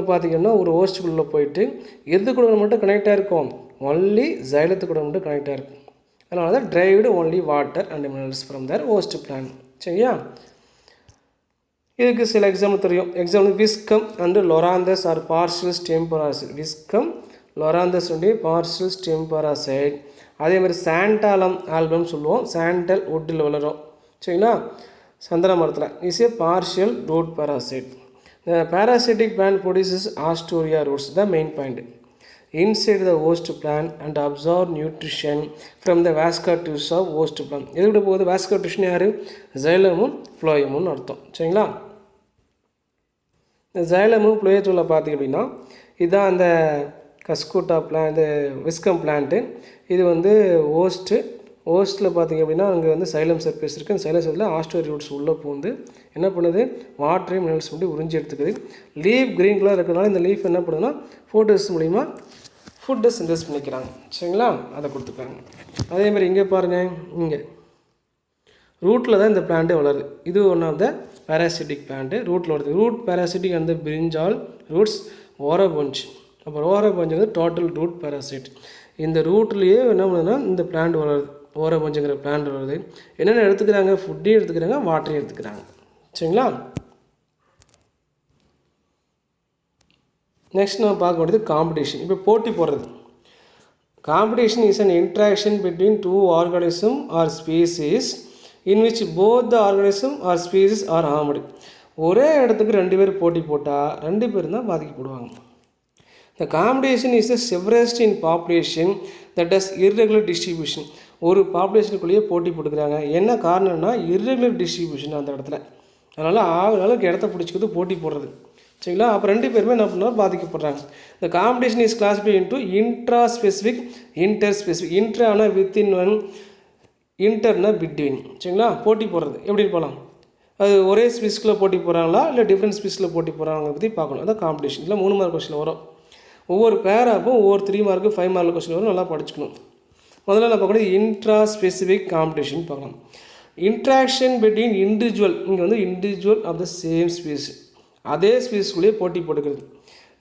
பார்த்திங்கன்னா, ஒரு ஹோஸ்ட்டுக்குள்ளே போயிட்டு எது கூட மட்டும் கனெக்டாக இருக்கும், ஒன்லி ஜைலத்து கூட மட்டும் கனெக்டாக இருக்கும். அதனால தான் derived only water and minerals from their host plant. சரியா? இதுக்கு சில எக்ஸாம்பிள் தெரியும். Example Viscum and Loranthus are partial stem parasite. Viscum, Loranthus வந்து பார்ஷியல் ஸ்டெம் பராசைட். அதேமாதிரி சாண்டாலம் ஆல்பம் சொல்லுவோம், சாண்டல் வுட்டில் வளரும். சரிங்களா? சந்திர மரத்தில் is a partial root parasite. The parasitic plant produces Astoria roots, the main point. inside the host plant and absorb nutrition from the vascular tissues of host plant. எதுக்கிட்ட போகுது? vascular tissue யார்? xylem phloem அர்த்தம். சரிங்களா? இந்த xylem phloem பார்த்தீங்க அப்படின்னா இதுதான் அந்த கஸ்கூட்டா plan, இது விஸ்கம் பிளான்ட்டு. இது வந்து ஹோஸ்ட்டில் பார்த்திங்க அப்படின்னா அங்கே வந்து சைலம் சர்ஃபேஸ் இருக்குது. அந்த சைலம் சர்ஃபேஸில் ஆஸ்ட்ரோ ரூட்ஸ் உள்ளே பூந்து என்ன பண்ணுது? வாட்டரையும் மினரல்ஸ் மட்டும் உறிஞ்சி எடுத்துக்குது. லீஃப் க்ரீன் கலர் இருக்கிறதுனால இந்த லீஃப் என்ன பண்ணுதுன்னா ஃபோட்டோஸ் மூலிமா ஃபுட்டை சிந்தஸ் பண்ணிக்கிறாங்க. சரிங்களா? அதை கொடுத்துருக்காங்க. அதேமாதிரி இங்கே பாருங்கள், இங்கே ரூட்டில் தான் இந்த பிளான்ட்டே வளருது. இது one of the parasitic plant ரூட்டில் வருது. ரூட் பேராசிட்டிக் அந்த பிரிஞ்சால் ரூட்ஸ் ஓரபஞ்ச். அப்புறம் ஓரபஞ்ச் வந்து டோட்டல் ரூட் பேராசைட். இந்த ரூட்லேயே என்ன பண்ணுதுன்னா இந்த பிளான்ட் வளருது. ஓரபஞ்சுங்கிற பிளான்ட் வருது. என்னென்ன எடுத்துக்கிறாங்க? ஃபுட்டையும் எடுத்துக்கிறாங்க, வாட்டரையும் எடுத்துக்கிறாங்க. சரிங்களா? நெக்ஸ்ட் நம்ம பார்க்க வேண்டியது காம்படிஷன். இப்போ போட்டி போடுறது. Competition is an interaction between two organism or species in which both the organism or species are harmed. ஒரே இடத்துக்கு ரெண்டு பேர் போட்டி போட்டால் ரெண்டு பேரும் தான் பாதிக்கப்படுவாங்க. The competition is the severest in population that has irregular distribution. ஒரு பாப்புலேஷனுக்குள்ளேயே போட்டி போட்டுக்கிறாங்க. என்ன காரணம்னா இர்ரெகுலர் டிஸ்ட்ரிபியூஷன் அந்த இடத்துல. அதனால் அளவுக்கு இடத்த பிடிச்சிக்கிறது போட்டி போடுறது. சரிங்களா? அப்போ ரெண்டு பேருமே என்ன பண்ணாலும் பாதிக்கப்படுறாங்க. இந்த competition is classified into intra specific, inter specific. இன்ட்ரானா வித்தின் ஒன், இன்டர்னா பிட்வீன். சரிங்களா? போட்டி போடுறது எப்படி போகலாம்? அது ஒரே ஸ்பீஸ்க்குள்ளே போட்டி போடுறாங்களா இல்லை டிஃப்ரெண்ட் ஸ்பீஸில் போட்டி போடுறாங்க பற்றி பார்க்கணும். அதான் காம்படிஷன். இல்லை 3 மார்க் கொஸ்டின் வரும். ஒவ்வொரு பேராப்பும் ஒவ்வொரு 3 மார்க்கு 5 மார்க் கொஸ்டின் வரும். நல்லா படிச்சுக்கணும். முதல்ல நம்ம பார்க்கணும் இன்ட்ரா ஸ்பெசிஃபிக் காம்படிஷன் பார்க்கலாம். Interaction between individual. இங்கே வந்து individual of the same species, அதே ஸ்பீஸ்க்குள்ளேயே போட்டி போட்டுக்கிறது.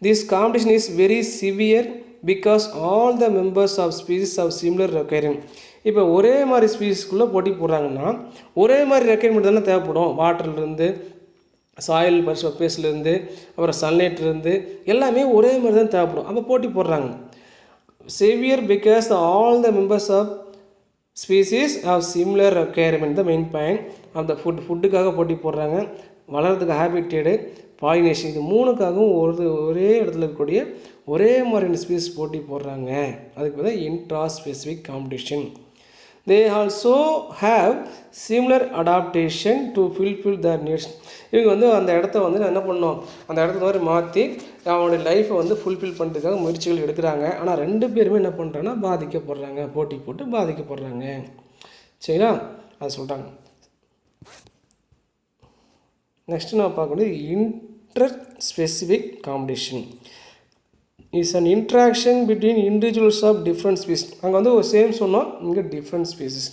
This competition is very severe because all the members of species of similar requirement. இப்போ ஒரே மாதிரி ஸ்பீஸ்க்குள்ளே போட்டி போடுறாங்கன்னா ஒரே மாதிரி ரெக்யர்மெண்ட் தானே தேவைப்படும். வாட்டர்லேருந்து, சாயில் சர்ஃபேஸ்லேருந்து, அப்புறம் சன்லைட்லேருந்து எல்லாமே ஒரே மாதிரி தான் தேவைப்படும். அப்போ போட்டி போடுறாங்க. Severe because all the members of species of similar requirement the main point of the ஃபுட்டுக்காக போட்டி போடுறாங்க. வளர்கிறதுக்கு ஹேபிட்டேடு, பாலினேஷன், இது 3க்காகவும் ஒரே இடத்துல இருக்கக்கூடிய ஒரே மாதிரியான ஸ்பீஸ் போட்டி போடுறாங்க. அதுக்கு வந்து intra specific competition. They also have similar adaptation to fulfill their needs. இவங்க வந்து அந்த இடத்த வந்து என்ன பண்ணோம், அந்த இடத்த மாதிரி மாற்றி அவனுடைய லைஃப்பை வந்து ஃபுல்ஃபில் பண்ணுறதுக்காக முயற்சிகள் எடுக்கிறாங்க. ஆனால் ரெண்டு பேருமே என்ன பண்ணுறாங்கன்னா பாதிக்கப்படுறாங்க, போட்டி போட்டு பாதிக்கப்படுறாங்க. சரிங்களா? அது சொல்கிறாங்க. நெக்ஸ்ட்டு நான் பார்க்கக்கூடியது inter specific competition is an interaction between individuals of different species. அங்கே வந்து ஒரு சேம் சொன்னோம், இங்கே டிஃப்ரெண்ட் ஸ்பீசிஸ்.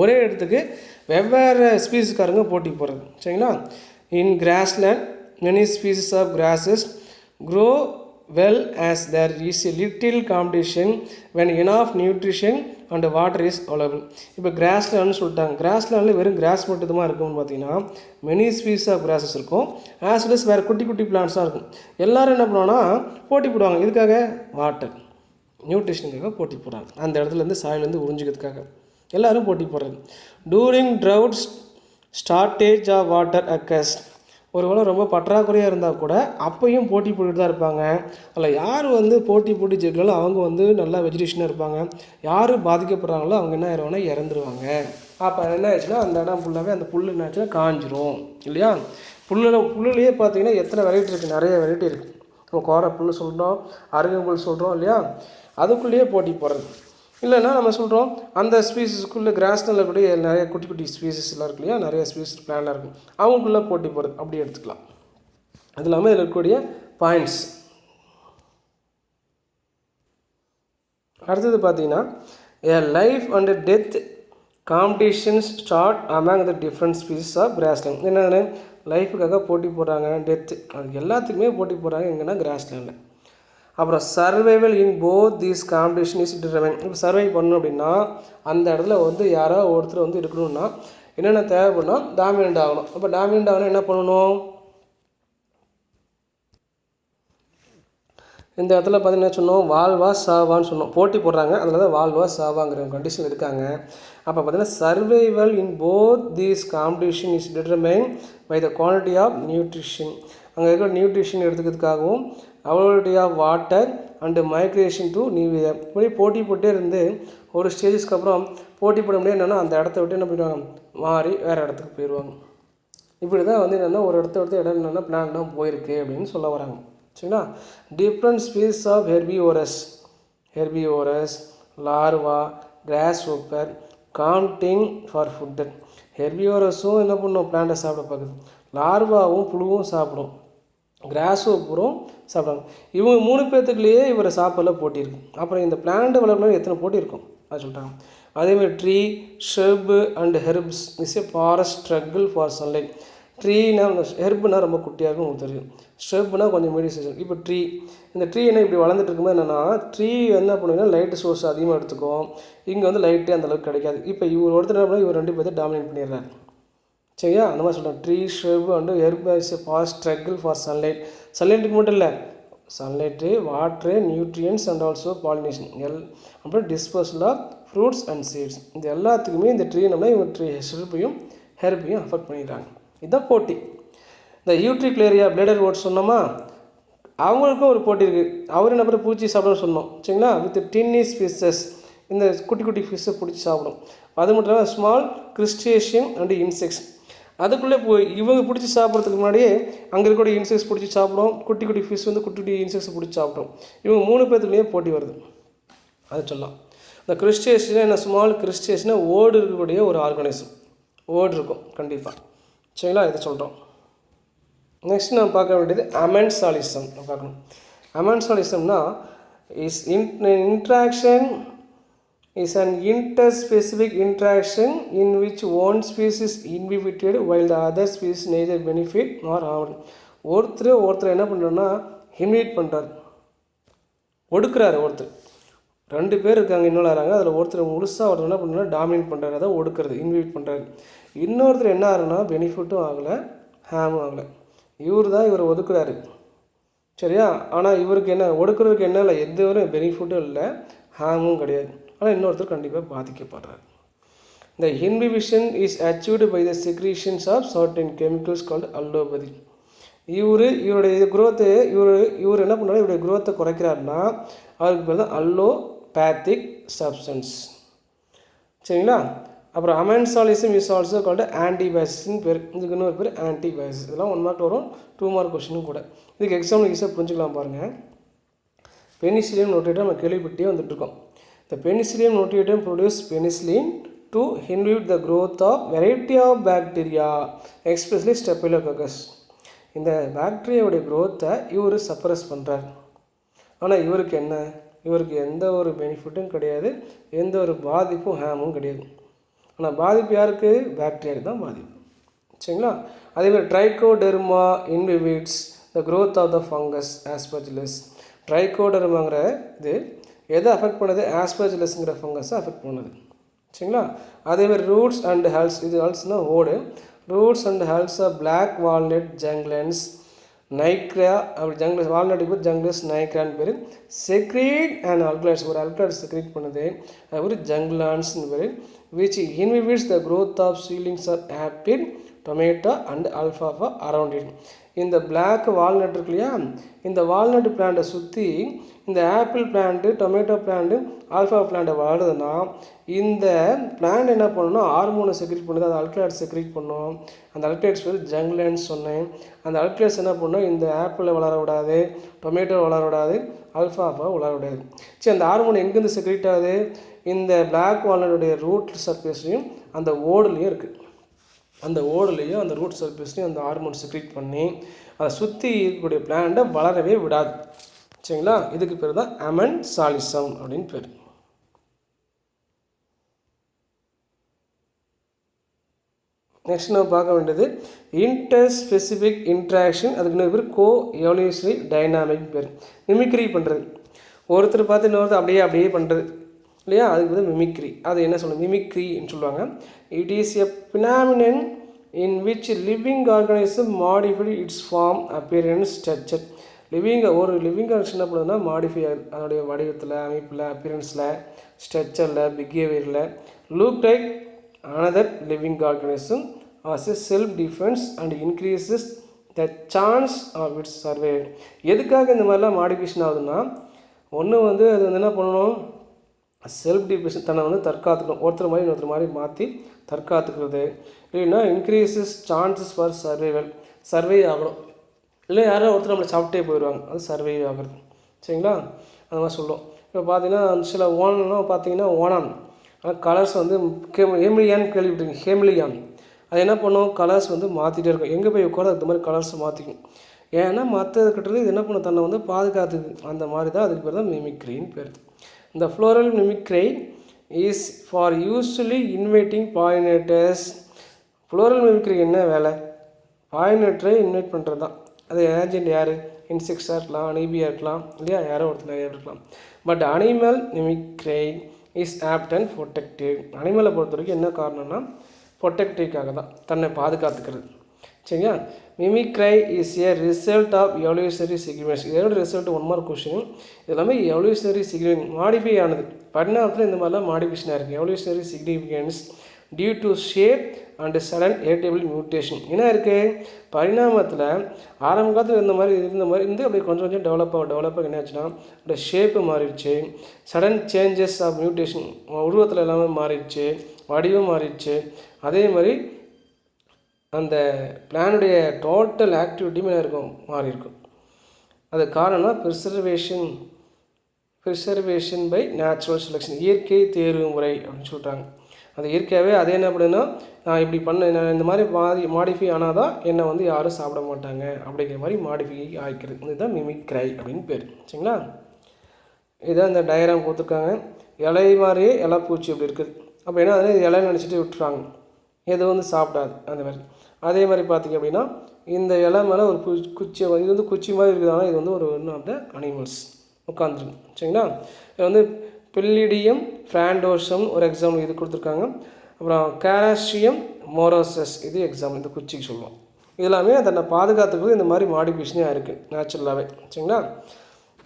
ஒரே இடத்துக்கு வெவ்வேறு ஸ்பீஸுக்காரங்க போட்டி போடுறது. சரிங்களா? In grassland many species of grasses grow well as there is a little competition when enough nutrition and water is available. இப்போ கிராஸ்லேண்ட்னு சொல்லிட்டாங்க. கிராஸ்லேண்டில் வெறும் கிராஸ் மட்டும் தான் இருக்கும்னு பார்த்தீங்கன்னா மெனி ஸ்பீஸ் ஆஃப் கிராஸஸ் இருக்கும். ஆஸ் வெல் அஸ் வேறு குட்டி குட்டி பிளான்ட்ஸாக இருக்கும். எல்லோரும் என்ன பண்ணுவாங்கன்னா போட்டி போடுவாங்க. இதுக்காக வாட்டர் நியூட்ரிஷனுக்காக போட்டி போடுறாங்க. அந்த இடத்துலேருந்து சாயிலேருந்து உறிஞ்சிக்கிறதுக்காக எல்லோரும் போட்டி போடுறது. During drought shortage of water occurs. ஒரு வேளை ரொம்ப பற்றாக்குறையாக இருந்தால் கூட அப்பையும் போட்டி போட்டுட்டு தான் இருப்பாங்க. அதில் யார் வந்து போட்டி போட்டி ஜெயிக்கலோ அவங்க வந்து நல்லா வெஜிடேஷனாக இருப்பாங்க. யார் பாதிக்கப்படுறாங்களோ அவங்க என்ன ஆயிடுவாங்கன்னா இறந்துருவாங்க. அப்போ என்ன ஆயிடுச்சுன்னா அந்த இடம் ஃபுல்லாகவே அந்த புல் என்ன ஆச்சுன்னா காஞ்சிரும் இல்லையா? புல்லுலேயே பார்த்தீங்கன்னா எத்தனை வெரைட்டி இருக்குது, நிறைய வெரைட்டி இருக்குது. நம்ம கோரை புல் சொல்கிறோம், அருகம்புல் சொல்கிறோம் இல்லையா? அதுக்குள்ளேயே போட்டி போடுறது. இல்லைன்னா நம்ம சொல்கிறோம் அந்த ஸ்பீசிஸ்க்குள்ளே கிராஸ்னில் கூட நிறைய குட்டி குட்டி ஸ்பீசிஸ்லாம் இருக்கு இல்லையா? நிறைய ஸ்பீசிஸ் பிளான்லாம் இருக்கும். அவங்களுக்குள்ளே போட்டி போடுறது அப்படி எடுத்துக்கலாம். அது இல்லாமல் இதில் இருக்கக்கூடிய பாயிண்ட்ஸ். அடுத்தது பார்த்தீங்கன்னா a life and death competitions start among the different species of grassland. என்னென்ன லைஃபுக்காக போட்டி போடுறாங்க, டெத்து, அது எல்லாத்துக்குமே போட்டி போடுறாங்க. எங்கன்னா கிராஸ்லேண்டில். அப்புறம் survival in both these competition is determine. இப்போ சர்வை பண்ணணும் அப்படின்னா அந்த இடத்துல வந்து யாரோ ஒருத்தர் வந்து இருக்கணும்னா என்னென்ன தேவைப்படணும், டாமினண்ட் ஆகணும். அப்போ டாமினண்ட் ஆகணும் என்ன பண்ணணும், இந்த இடத்துல பார்த்தீங்கன்னா சொன்னோம் வாழ்வா சாவான்னு சொன்னோம். போட்டி போடுறாங்க, அதில் தான் வாழ்வா சாவாங்கிற கண்டிஷன் இருக்காங்க. அப்போ பார்த்தீங்கன்னா survival in both these competition is determine by the quantity of nutrition. அங்கே இருக்கிற நியூட்ரிஷன் எடுத்துக்கிறதுக்காகவும் availability of water and migration to new area. இப்படி போட்டி போட்டே இருந்து ஒரு ஸ்டேஜஸ்க்கு அப்புறம் போட்டி போட முடியாது என்னென்னா அந்த இடத்த விட்டு என்ன பண்ணுவாங்க, மாறி வேறு இடத்துக்கு போயிடுவாங்க. இப்படி தான் வந்து என்னென்னா ஒரு இடத்த இடம் என்னென்னா பிளான்ட்லாம் போயிருக்கு அப்படின்னு சொல்ல வராங்க. சரிங்களா. Different species of herbivorous, larva, grasshopper, contending for food. ஹெர்பிவோரஸும் என்ன பண்ணும், பிளான்ட்டை சாப்பிட பார்க்குது. லார்வாவும் புழுவும் சாப்பிடும், கிராஸ் ஹோப்பரும் சாப்பிடுவாங்க. இவங்க 3 பேர்த்துக்குள்ளேயே இவரை சாப்பிடல போட்டி இருக்குது. அப்புறம் இந்த பிளான்ட் வளர்க்கணும் எத்தனை போட்டி இருக்கும் அது சொல்லிட்டாங்க. அதேமாதிரி tree, shrub and herbs is a forest struggle for sunlight. ட்ரீனா ஹெர்ப்னா ரொம்ப குட்டியாக இருக்கும் உங்களுக்கு தெரியும், ஷெர்ப்னா கொஞ்சம் மீடியம் சைஸ். இப்போ ட்ரீ, இந்த ட்ரீ என்ன இப்படி வளர்ந்துட்டு இருக்கும்போது என்னென்னா ட்ரீ என்ன பண்ணுங்கன்னா லைட்டு சோர்ஸ் அதிகமாக எடுத்துக்கும், இங்கே வந்து லைட்டே அந்தளவுக்கு கிடைக்காது. இப்போ இவர் ஒருத்தர் என்ன பண்ணால் இவர் 2 பேர்த்தை டாமினேட் பண்ணிடுறாரு. சரியா, அந்த மாதிரி சொல்கிறேன். Tree, shrub and herb is a forest struggle for sunlight. சன்லைட்டுக்கு மட்டும் இல்லை, sunlight, water, nutrients and also pollination அப்புறம் disposal of fruits and seeds. இது எல்லாத்துக்குமே இந்த ட்ரீ நம்ம இவங்க ட்ரீ ஷெர்ப்பையும் ஹெர்ப்பையும் அஃபெக்ட் பண்ணிடுறாங்க. இதுதான் போட்டி. இந்த யூட்ரிக்லேரியா பிளேடர் ஓட்ஸ் சொன்னோமா, அவங்களுக்கும் ஒரு போட்டி இருக்குது. அவர் என்ன பண்ண பூச்சி சாப்பிடணும்னு சொன்னோம். சரிங்களா. வித் டின்னி ஃபிஷஸ், இந்த குட்டி குட்டி ஃபிஷ்ஷை பிடிச்சி சாப்பிடும். அது மட்டும் இல்லாமல் ஸ்மால் கிறிஸ்டேஷியன் அண்ட் இன்செக்ட்ஸ். அதுக்குள்ளே போய் இவங்க பிடிச்சி சாப்பிட்றதுக்கு முன்னாடியே அங்கே இருக்கக்கூடிய இன்செக்ட்ஸ் பிடிச்சி சாப்பிடும். குட்டி குட்டி ஃபிஷ் வந்து குட்டி குட்டி இன்செக்ட்ஸ் பிடிச்சி சாப்பிடும். இவங்க 3 பேர்த்துக்குள்ளேயே போட்டி வருது. அது சொல்லலாம். இந்த கிறிஸ்டேஷன் என்ன, ஸ்மால் கிறிஸ்டேஷனை ஓடு இருக்கக்கூடிய ஒரு ஆர்கானிசம், ஓடு இருக்கும் கண்டிப்பாக. சரிங்களா, இதை சொல்கிறோம். நெக்ஸ்ட் நம்ம பார்க்க வேண்டியது அமென்சாலிசம் பார்க்கணும். அமென்சாலிசம்னா interaction is an interspecific interaction in which one species is inhibited while the other species neither benefit nor harm. ஒருத்தர் என்ன பண்ணுறோன்னா இன்ஹிபிட் பண்ணுறாரு, ஒடுக்குறாரு. ஒருத்தர் 2 பேர் இருக்காங்க, இன்னொரு ஆகிறாங்க, அதில் ஒருத்தர் முழுசாக ஒருத்தர் என்ன பண்ணுறா டாமினேட் பண்ணுறாரு, அதான் ஒடுக்கிறது, இன்ஹிபிட் பண்ணுறாரு. இன்னொருத்தர் என்ன ஆகுறன்னா பெனிஃபிட்டும் ஆகலை ஹேமும் ஆகலை. இவர் தான் இவர் ஒதுக்குறாரு. சரியா, ஆனால் இவருக்கு என்ன ஒடுக்குறதுக்கு என்ன இல்லை, எந்த ஒரு பெனிஃபிட்டும் இல்லை, ஹேமும் கிடையாது. ஆனால் இன்னொருத்தர் கண்டிப்பாக பாதிக்கப்படுறாரு. இந்த inhibition is achieved by the secretions of certain chemicals called allopathy. இவருடைய குரோத்து இவர் என்ன பண்ணுறாரு, இவருடைய குரோத்தை குறைக்கிறாருன்னா அவருக்கு பேர் தான் அல்லோபேத்திக் சப்ஸ்டன்ஸ். சரிங்களா. அப்புறம் அமென்சாலிசம் இஸ் ஆல்சோ கால்டு ஆன்டிபயாசிஸ்ன்னு பேர். இதுக்கு இன்னொரு பேர் ஆன்டிபயாசிஸ். இதெல்லாம் 1 மார்க் வரும், 2 மார்க் கொஸ்டினும் கூட. இதுக்கு எக்ஸாம்பிள் ஈஸியாக புரிஞ்சுக்கலாம் பாருங்கள். பெனிசிலியம் நோட்டேட்டை நம்ம கேள்விப்பட்டே வந்துட்டுருக்கோம். The Penicillium notatum produces penicillin to inhibit the growth of variety of bacteria, especially Staphylococcus. இந்த பாக்டீரியாவுடைய growth-ஐ இவர் சப்ரஸ் பண்ணுறார். ஆனால் இவருக்கு எந்த ஒரு பெனிஃபிட்டும் கிடையாது, எந்த ஒரு பாதிப்பும் ஹேமும் கிடையாது. ஆனால் பாதிப்பு யாருக்கு, பாக்டீரியாவுக்கு தான் பாதிப்பு. சரிங்களா. அதேமாதிரி Trichoderma inhibits the growth of the fungus aspergillus. ட்ரைகோடெர்மாங்கிற இது எதை அஃபெக்ட் பண்ணுது, ஆஸ்பெர்ஜிலஸ்ங்கிற ஃபங்கஸை அஃபெக்ட் பண்ணுது. சரிங்களா. அதேமாதிரி ரூட்ஸ் அண்ட் ஹெல்ஸ், இது ஹெல்ஸ்னால் ஓடு, roots and hulls of black walnut Juglans nigra. அப்படி ஜங்லஸ் வால்நட்டுக்கு பேர் ஜங்லஸ் நைக்ரான்னு பேர். செக்ரீட் அண்ட் அல்கலைட்ஸ், ஒரு அல்கலைட் செக்ரீட் பண்ணுது, அது ஒரு ஜங்லான்ஸ்னு பேர். Which inhibits the growth of seedlings of apple, tomato and alfalfa around it. இந்த பிளாக் வால்நட் இருக்கு இல்லையா, இந்த வால்நட் பிளான்ட்டை சுற்றி இந்த apple plant, tomato plant, alpha பிளான்ட்டை வளருதுன்னா இந்த பிளான்ட் என்ன பண்ணணும்னா ஹார்மோனை செக்ரீட் பண்ணுது, அது அல்கலைட்ஸ் செக்ரீட் பண்ணும். அந்த அல்கலைட்ஸ் பேர் ஜங்லன்ஸ் சொன்னேன். அந்த அல்கலைட்ஸ் என்ன பண்ணணும், இந்த ஆப்பிளை வளர விடாது, டொமேட்டோ வளர விடாது, அல்ஃபாஃபா வளர விடாது. சரி, அந்த ஹார்மோன் எங்கேருந்து செக்ரீட் ஆகுது, இந்த பிளாக் வால்நட்டுடைய ரூட் சர்ஃபேஸ்லையும் அந்த ஓடுலேயும் இருக்குது. அந்த ஓடுலேயும் அந்த ரூட் சர்ஃபேஸ்லையும் அந்த ஹார்மோன் செக்ரீட் பண்ணி அதை சுற்றி இருக்கக்கூடிய பிளான்ட்டை வளரவே விடாது. சரிங்களா. இதுக்கு பேர் தான் அமென்சாலிசம் அப்படின்னு பேர். நெக்ஸ்ட் நம்ம பார்க்க வேண்டியது இன்டர்ஸ்பெசிஃபிக் இன்ட்ராக்ஷன். அதுக்கு இன்னொரு பேர் கோ எவல்யூஷனரி டைனாமிக் பேர். மிமிக்ரி பண்ணுறது, ஒருத்தர் பார்த்து இன்னொருத்தர் அப்படியே பண்ணுறது இல்லையா, அதுக்கு வந்து மிமிக்ரி. அது என்ன சொல்லுங்கள், மிமிக்ரின்னு சொல்லுவாங்க. It is a phenomenon in which living organism modify its form, appearance, structure. ஒரு லிவிங் ஆர்கனிசம் என்ன பண்ணுதுன்னா மாடிஃபை ஆகுது, அதனுடைய வடிவத்தில், அமைப்பில், அப்பியரன்ஸில், ஸ்ட்ரக்சரில், பிஹேவியரில். Look like another living organism as a self defence and increases the chance of its survival. எதுக்காக இந்த மாதிரிலாம் மாடிஃபிகேஷன் ஆகுதுன்னா ஒன்று வந்து அது வந்து என்ன பண்ணணும், செல்ஃப் டிஃபென்ஸ், தன்னை வந்து தற்காத்துக்கணும், ஒருத்தர் மாதிரி இன்னொருத்தர் மாதிரி மாற்றி தற்காத்துக்கிறது. இல்லைன்னா இன்க்ரீசஸ் சான்சஸ் ஃபார் சர்வே ஆகணும். இல்லை யாரோ ஒருத்தர் நம்மளை சாப்பிட்டே போயிடுவாங்க, அது சர்வே ஆகிறது. சரிங்களா, அந்த மாதிரி சொல்லுவோம். இப்போ பார்த்தீங்கன்னா சில ஓனெலாம் பார்த்தீங்கன்னா ஓனான், ஆனால் கலர்ஸ் வந்து ஹேமிலியான்னு கேள்விப்பட்டிருக்கீங்க. ஹேமிலியான் அது என்ன பண்ணும், கலர்ஸ் வந்து மாற்றிட்டே இருக்கும். எங்கே போய் உட்கார அந்த மாதிரி கலர்ஸை மாற்றிக்கும். ஏன்னா மற்றக்கிட்ட இது என்ன பண்ணும், தன்னை வந்து பாதுகாத்துக்கு. அந்த மாதிரி தான் அதுக்கு பேர் தான் மிமிக்ரின்னு பேர். இந்த floral mimicry is for usually inviting pollinators. Floral mimicry என்ன வேலை, பாலினேட்டரை இன்வைட் பண்ணுறது தான். அது ஏஜென்ட் யார், இன்செக்ட்ஸாக இருக்கலாம், அனீபியாக இருக்கலாம், இல்லையா, யாரோ ஒருத்தர் நிறையா இருக்கலாம். But animal mimicry is apt and protective. அனிமலை பொறுத்த வரைக்கும் என்ன காரணம்னா ப்ரொடெக்டிவ்காக தான், தன்னை பாதுகாத்துக்கிறது. சரிங்களா, mimicry is a result of evolutionary significance. இதோட ரிசல்ட் 1 மார்க் கொஸ்டின். இது எல்லாமே எவல்யூஷனரி சிக்னிஃபிகன்ஸ் மாடிஃபை ஆனது. பரிணாமத்தில் இந்த மாதிரிலாம் மாடிஃபிகேஷனாக இருக்குது. Evolutionary significance due to shape and sudden heritable mutation. என்ன இருக்குது, பரிணாமத்தில் ஆரம்ப காலத்தில் இருந்த மாதிரி இருந்து அப்படியே கொஞ்சம் கொஞ்சம் டெவலப்பாக என்ன ஆச்சுன்னா அப்படியே ஷேப்பு மாறிடுச்சு. சடன் சேஞ்சஸ் ஆஃப் மியூட்டேஷன், உருவத்தில் எல்லாமே மாறிடுச்சு, வடிவம் மாறிடுச்சு. அதே மாதிரி அந்த பிளானுடைய டோட்டல் ஆக்டிவிட்டியுமே இருக்கும் மாறி இருக்கும். அது காரணம் ப்ரிசர்வேஷன் பை நேச்சுரல் செலெக்ஷன், இயற்கை தேர்வு முறை அப்படின்னு சொல்கிறாங்க. அது இயற்கையாகவே அது என்ன அப்படின்னா, நான் இப்படி நான் இந்த மாதிரி மாடிஃபை ஆனால் தான் என்னை வந்து யாரும் சாப்பிட மாட்டாங்க அப்படிங்கிற மாதிரி மாடிஃபை ஆகிக்கிறது. இதுதான் மிமிக்ரை அப்படின்னு பேர். சரிங்களா, இதான் இந்த டயக்ராம் கொடுத்துருக்காங்க. இலை மாதிரியே இலை பூச்சி அப்படி இருக்குது. அப்போ என்ன அதில் இலை நினச்சிட்டு விட்டுறாங்க, எது வந்து சாப்பிடாது அந்த மாதிரி. அதே மாதிரி பார்த்திங்க அப்படின்னா இந்த இலை மேலே ஒரு குச்சி, இது வந்து குச்சி மாதிரி இருக்குது, ஆனால் இது வந்து ஒரு ஒன் ஆஃப் த அனிமல்ஸ் உட்காந்துருக்கு. சரிங்களா, இது வந்து பில்லிடியம் ஃப்ராண்டோசம் ஒரு எக்ஸாம்பிள் இது கொடுத்துருக்காங்க. அப்புறம் கேராஸ்ட்ரியம் மோரோசஸ் இது எக்ஸாம்பிள், இந்த குச்சிக்கு சொல்லுவோம். இதெல்லாமே தன்னை பாதுகாத்துக்கிறது இந்த மாதிரி மாடிஃபிகேஷனாக இருக்குது நேச்சுரலாகவே. சரிங்களா,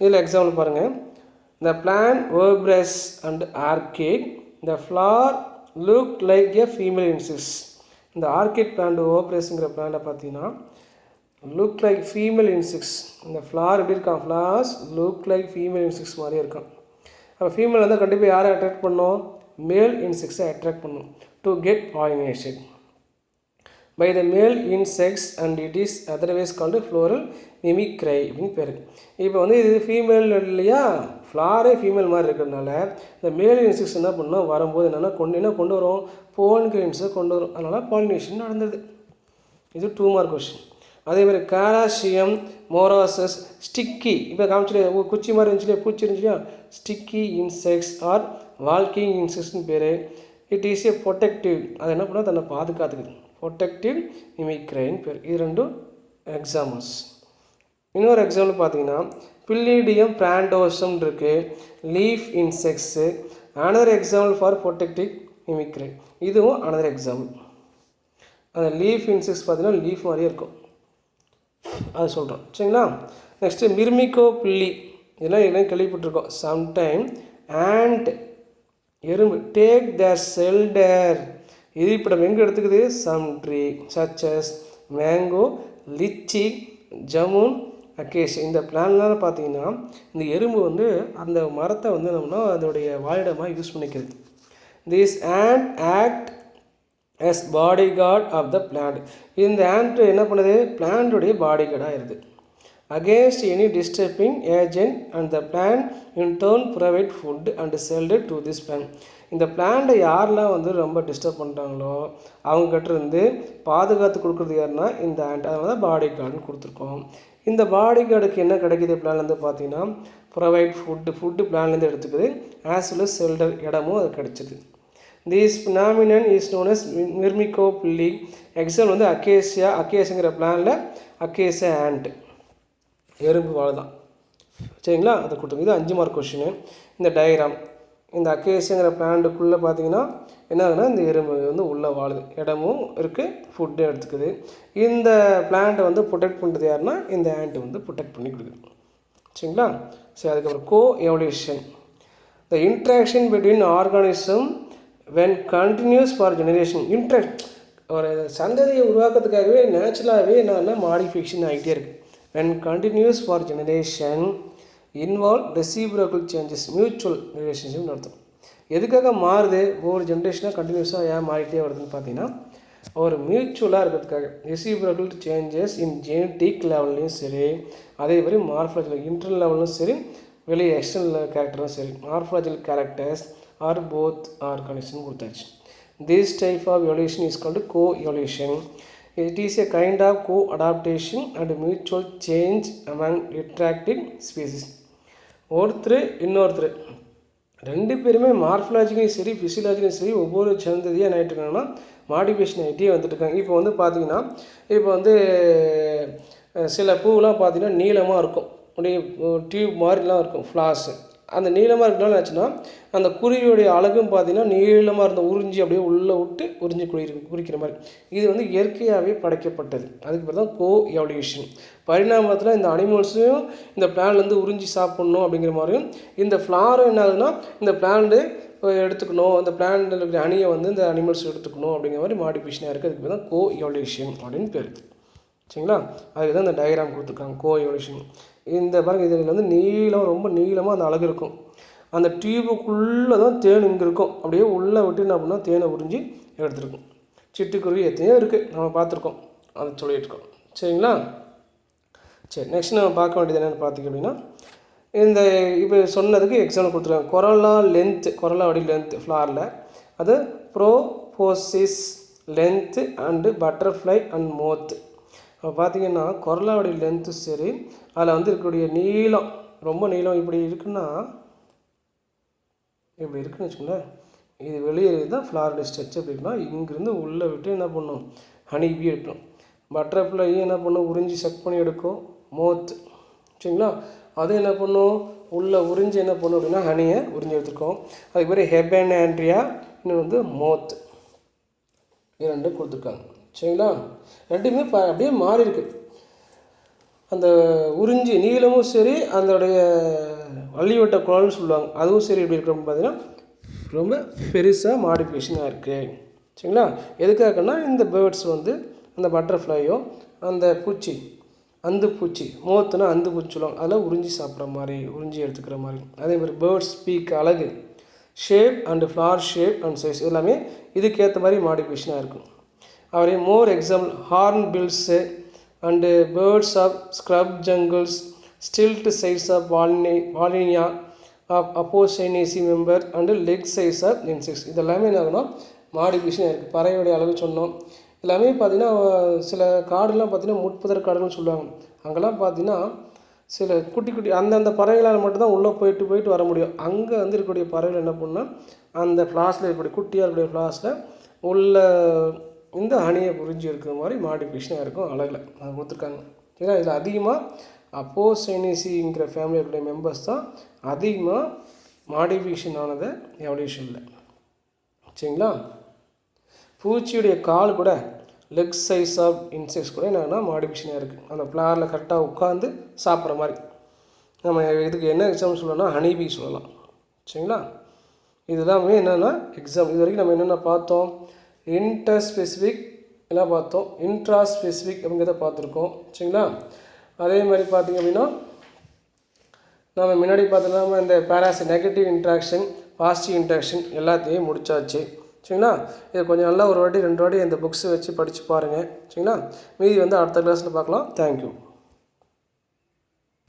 இதில் எக்ஸாம்பிள் பாருங்கள். இந்த பிளான்ட் வேர்ப்ரஸ் அண்ட் ஆர்கிட், இந்த flower look like a female insects. இந்த ஆர்கிட் பிளான்ட் வேர்ப்ரஸ்ங்கிற பிளான்ட்டை பார்த்தீங்கன்னா லுக் லைக் ஃபீமேல் இன்செக்ட்ஸ். இந்த ஃப்ளார் எப்படி இருக்கான், flowers look like female insects மாதிரியே இருக்கான். அப்போ ஃபீமேல் வந்து கண்டிப்பாக யாரை அட்ராக்ட் பண்ணும், மேல் இன்செக்ட்ஸை அட்ராக்ட் பண்ணும் to get pollination by the male insects and it is otherwise called floral mimicry அப்படின்னு பேர். இப்போ வந்து இது ஃபீமேல் இல்லையா, ஃப்ளாரே ஃபீமேல் மாதிரி இருக்கிறதுனால இந்த மேல் இன்செக்ட்ஸ் என்ன பண்ணோம், வரும்போது என்ன கொண்டு வரும், போன் கிரெயின்ஸை கொண்டு வரும். அதனால் பாலினேஷன் நடந்தது. இது 2 மார்க் கொஸ்டின். அதே மாதிரி கேராசியம் மோராசஸ் ஸ்டிக்கி, இப்போ காமிச்சிலே குச்சி மாதிரி இருந்துச்சுலையா, பூச்சி இருந்துச்சுலையா, ஸ்டிக்கி இன்செக்ட்ஸ் ஆர் வால்கிங் இன்செக்ட்ஸ்னு பேர். இட் இஸ் ஏ ப்ரொடெக்டிவ், அது என்ன பண்ணால் தன்னை பாதுகாத்துக்குது, ப்ரொடெக்டிவ் மிமிக்ரைன்னு பேர். இது 2 எக்ஸாம்பிள்ஸ். இன்னொரு எக்ஸாம்பிள் பார்த்தீங்கன்னா பில்லிடியம் பிராண்டோசம் இருக்குது, leaf insects. Another example for protective mimicry, இதுவும் அனதர் எக்ஸாம்பிள். அந்த லீஃப் இன்செக்ட்ஸ் பார்த்தீங்கன்னா லீஃப் மாதிரியே இருக்கும், அது சொல்கிறோம். சரிங்களா, நெக்ஸ்ட்டு மிர்மிகோ பில்லி, இதெல்லாம் எல்லாம் கேள்விப்பட்டிருக்கோம். சம்டைம் அண்ட் எறும்பு டேக் தேர் ஷெல்டர், இருப்பிடம் எங்கே எடுத்துக்குது, some tree சச்சஸ் mango, lychee, jamun, அக்கேஷ். இந்த பிளான்லாம் பார்த்தீங்கன்னா இந்த எறும்பு வந்து அந்த மரத்தை வந்து நம்மனா அதோடைய வாழிடமாக யூஸ் பண்ணிக்கிறது. This ant act as bodyguard of the plant. இந்த ant என்ன பண்ணுது, பிளான்ட்டுடைய பாடிகார்டாக இருக்குது. against any disturbing agent and the plant in turn provide food and shelter to this plant. இந்த பிளான்ட்டை யாரெல்லாம் வந்து ரொம்ப டிஸ்டர்ப் பண்ணுறாங்களோ அவங்ககிட்ட இருந்து பாதுகாத்து கொடுக்குறது யாருன்னா இந்த ஆண்ட். அதனால தான் பாடி கார்டுன்னு கொடுத்துருக்கோம். இந்த பாடி கார்டுக்கு என்ன கிடைக்கிது பிளான்லேருந்து பார்த்தீங்கன்னா ப்ரொவைட் ஃபுட்டு பிளான்லேருந்து எடுத்துக்குது, ஆஸ் வெல் அஸ் ஷெல்டர் இடமும் அது கிடைச்சிது. This phenomenon is known as myrmecophily. Example வந்து அக்கேசியாங்கிற பிளானில் அக்கேசியா ஆண்ட் எறும்பு வாழுதான். சரிங்களா, அதை கொடுத்துருக்கு. இது 5 மார்க் கொஷினு. இந்த டயக்ராம் இந்த அக்கேசியாங்கிற பிளான்ட்டுக்குள்ளே பார்த்தீங்கன்னா என்ன ஆகுதுன்னா இந்த எறும்பு வந்து உள்ளே வாழுது, இடமும் இருக்குது, ஃபுட்டும் எடுத்துக்குது. இந்த பிளான்ட்டை வந்து ப்ரொடெக்ட் பண்ணுறது யாருன்னா இந்த ஆண்ட்டு வந்து ப்ரொடெக்ட் பண்ணி கொடுக்குது. சரிங்களா, சரி. அதுக்கப்புறம் coevolution, the interaction between organism when continues for generation. ஒரு சந்ததியை உருவாக்குறதுக்காகவே நேச்சுரலாகவே என்னன்னா மாடிஃபிகேஷன் ஆகிட்டே இருக்குது. When continues for generation involve reciprocal changes, mutual ரிலேஷன்ஷிப்னு அர்த்தம். எதுக்காக மாறுது, ஒவ்வொரு ஜென்ரேஷனாக கண்டினியூஸாக ஏன் மாறிட்டே வருதுன்னு பார்த்தீங்கன்னா ஒரு மியூச்சுவலாக இருக்கிறதுக்காக. ரெசிப்ரோக்கல் சேஞ்சஸ் இன் ஜெனட்டிக் லெவல்லையும் சரி, அதே மாதிரி மார்ஃபாலஜிக்கல் இன்டர்னல் லெவலும் சரி, வெளியே எக்ஸ்டர்னல் கேரக்டரும் சரி, morphological characters are both are connection கொடுத்தாச்சு. This type of evolution is called coevolution. It is a kind of co-adaptation and mutual change among interacting species. ஒருத்தர் இன்னொருத்தர் ரெண்டு பேருமே மார்ஃபலாஜிக்கலையும் சரி ஃபிசியலாஜிக்கலையும் சரி ஒவ்வொரு சந்ததியாக என்ன ஆகிட்டு இருக்காங்கன்னா மாடிஃபிகேஷன் ஆகிட்டே வந்துட்டுருக்காங்க. இப்போ வந்து பார்த்திங்கன்னா இப்போ வந்து சில பூவெலாம் பார்த்திங்கன்னா நீளமாக இருக்கும், அப்படியே டியூப் மாதிரிலாம் இருக்கும் ஃப்ளாஸு. அந்த நீளமாக இருக்கனால ஆச்சுன்னா அந்த குருவியுடைய அழகும் பார்த்திங்கன்னா நீளமாக இருந்த உறிஞ்சி அப்படியே உள்ளே விட்டு உறிஞ்சி குறிக்கிற மாதிரி. இது வந்து இயற்கையாகவே படைக்கப்பட்டது. அதுக்கு பேர் தான் கோ-எவல்யூஷன். பரிணாமத்தில் இந்த அனிமல்ஸையும் இந்த பிளான்லேருந்து உறிஞ்சி சாப்பிட்ணும் அப்படிங்கிற மாதிரியும், இந்த ஃப்ளாரும் என்ன ஆகுதுன்னா இந்த பிளான்ட்டு எடுத்துக்கணும், அந்த பிளான்ட்டில் இருக்கிற அணியை வந்து இந்த அனிமல்ஸ் எடுத்துக்கணும் அப்படிங்கிற மாதிரி மாடிஃபிகேஷனாக இருக்குது. அதுக்கு பேர் தான் கோ-எவல்யூஷன் அப்படின்னு பேர். சரிங்களா? அதுக்கு தான் இந்த டயக்ராம் கொடுத்துருக்காங்க, கோ-எவல்யூஷன். இந்த பாருங்கள், இதில் வந்து நீளம் ரொம்ப நீளமாக அந்த அழகு இருக்கும். அந்த டியூபுக்குள்ளே தான் தேன் இங்கே இருக்கும், அப்படியே உள்ளே விட்டு என்ன பண்ணால் தேனை உறிஞ்சி எடுத்துருக்கும். சிட்டுக்குருவி எத்தனையோ இருக்குது, நம்ம பார்த்துருக்கோம், அதை சொல்லிட்டு இருக்கோம். சரிங்களா? சரி, நெக்ஸ்ட் நம்ம பார்க்க வேண்டியது என்னென்னு பார்த்திங்க அப்படின்னா, இந்த இப்போ சொன்னதுக்கு எக்ஸாம்பிள் கொடுத்துருக்காங்க. கொரலா லென்த்து, கொரலாவுடைய லென்த்து ஃப்ளாரில் அது ப்ரோபோசிஸ் லென்த்து அண்டு பட்டர்ஃப்ளை அண்ட் மோத்து. இப்போ பார்த்திங்கன்னா கொரலாவுடைய லென்த்து சரி, அதில் வந்து இருக்கக்கூடிய நீளம் ரொம்ப நீளம் இப்படி இருக்குன்னா, இப்படி இருக்குன்னு வச்சுக்கோங்களேன், இது வெளியே தான் ஃப்ளாரோட ஸ்ட்ரெச். அப்படி இருக்குன்னா இங்கேருந்து உள்ளே விட்டு என்ன பண்ணும், ஹனி பீ எடுக்கணும். பட்டர்ஃப்ளையும் என்ன பண்ணும், உறிஞ்சி செக் பண்ணி எடுக்கும் மோத்து. சரிங்களா? அது என்ன பண்ணும், உள்ளே உறிஞ்சி என்ன பண்ணும் அப்படின்னா ஹனியை உறிஞ்சி எடுத்துருக்கோம். அதுக்கு பேர் ஹெபனேண்ட்ரியா, இன்னும் வந்து மோத்து. இது ரெண்டும் கொடுத்துருக்காங்க. சரிங்களா? ரெண்டுமே அப்படியே மாறி இருக்கு. அந்த உறிஞ்சி நீளமும் சரி, அதோடைய வள்ளிவட்ட குழல்னு சொல்லுவாங்க, அதுவும் சரி எப்படி இருக்கு அப்படின்னு பார்த்தீங்கன்னா ரொம்ப பெருசாக மாடிஃபிகேஷனாக இருக்குது. சரிங்களா? எதுக்காகன்னா இந்த பேர்ட்ஸ் வந்து அந்த பட்டர்ஃப்ளையோ அந்த பூச்சி அந்து பூச்சி, மோத்துனா அந்து பூச்சி சொல்லுவாங்க, அதெல்லாம் உறிஞ்சி சாப்பிட்ற மாதிரி, உறிஞ்சி எடுத்துக்கிற மாதிரி. அதே மாதிரி பேர்ட்ஸ் ஸ்பீக் அழகு, shape and flower shape and size எல்லாமே இதுக்கேற்ற மாதிரி மாடிஃபிகேஷனாக இருக்கும். அவரே more example hornbills and birds of scrub jungles, stilt size of வாலினியா of Apocynaceae member and leg size of insects. இதெல்லாமே என்ன ஆகுனா மாடிஃபிகேஷனாக இருக்குது. பறவையுடைய அளவு சொன்னோம். எல்லாமே பார்த்திங்கன்னா சில காடுலாம் பார்த்திங்கன்னா முட்புதர் காடுன்னு சொல்லுவாங்க. அங்கெல்லாம் பார்த்திங்கன்னா சில குட்டி குட்டி அந்தந்த பறவைகளால் மட்டும்தான் உள்ளே போயிட்டு வர முடியும். அங்கே வந்து இருக்கக்கூடிய பறவைகள் என்ன பண்ணால் அந்த ஃப்ளாஸில் இருக்கக்கூடிய குட்டியாக இருக்கக்கூடிய ஃப்ளாஸில் உள்ள இந்த ஹனியை புரிஞ்சு இருக்கிற மாதிரி மாடிஃபிகேஷனாக இருக்கும் அழகில் அதை கொடுத்துருக்காங்க. ஏன்னா இதில் அதிகமாக அப்போசைனேசிங்கிற ஃபேமிலியோடைய மெம்பர்ஸ் தான் அதிகமாக மாடிஃபிகேஷன் ஆனது எவல்யூஷனில். சரிங்களா? பூச்சியுடைய கால் கூட லெக் சைஸ் ஆஃப் இன்செக்ட்ஸ் கூட என்னென்னா மாடிஃபிகேஷனாக இருக்குது. அந்த ஃப்ளாரில் கரெக்டாக உட்காந்து சாப்பிட்ற மாதிரி. நம்ம இதுக்கு என்ன எக்ஸாம்பிள் சொல்லலாம்னா ஹனிபீ சொல்லலாம். சரிங்களா? இதுதாமே என்னென்னா எக்ஸாம்பிள். இது வரைக்கும் நம்ம என்னென்ன பார்த்தோம், இன்டர்ஸ்பெசிஃபிக் எல்லாம் பார்த்தோம், இன்ட்ராஸ்பெசிஃபிக் அப்படிங்கிறத பார்த்துருக்கோம். சரிங்களா? அதே மாதிரி பார்த்திங்க அப்படின்னா நம்ம முன்னாடி பார்த்தோம்னா இந்த நெகட்டிவ் இன்ட்ராக்ஷன், பாசிட்டிவ் இன்ட்ராக்ஷன் எல்லாத்தையும் முடிச்சாச்சு. சரிங்களா? இது கொஞ்சம் நல்லா ஒரு வாட்டி 2 வாட்டி இந்த புக்ஸை வச்சு படித்து பாருங்கள். சரிங்களா? மீதி வந்து அடுத்த கிளாஸில் பார்க்கலாம். தேங்க்யூ.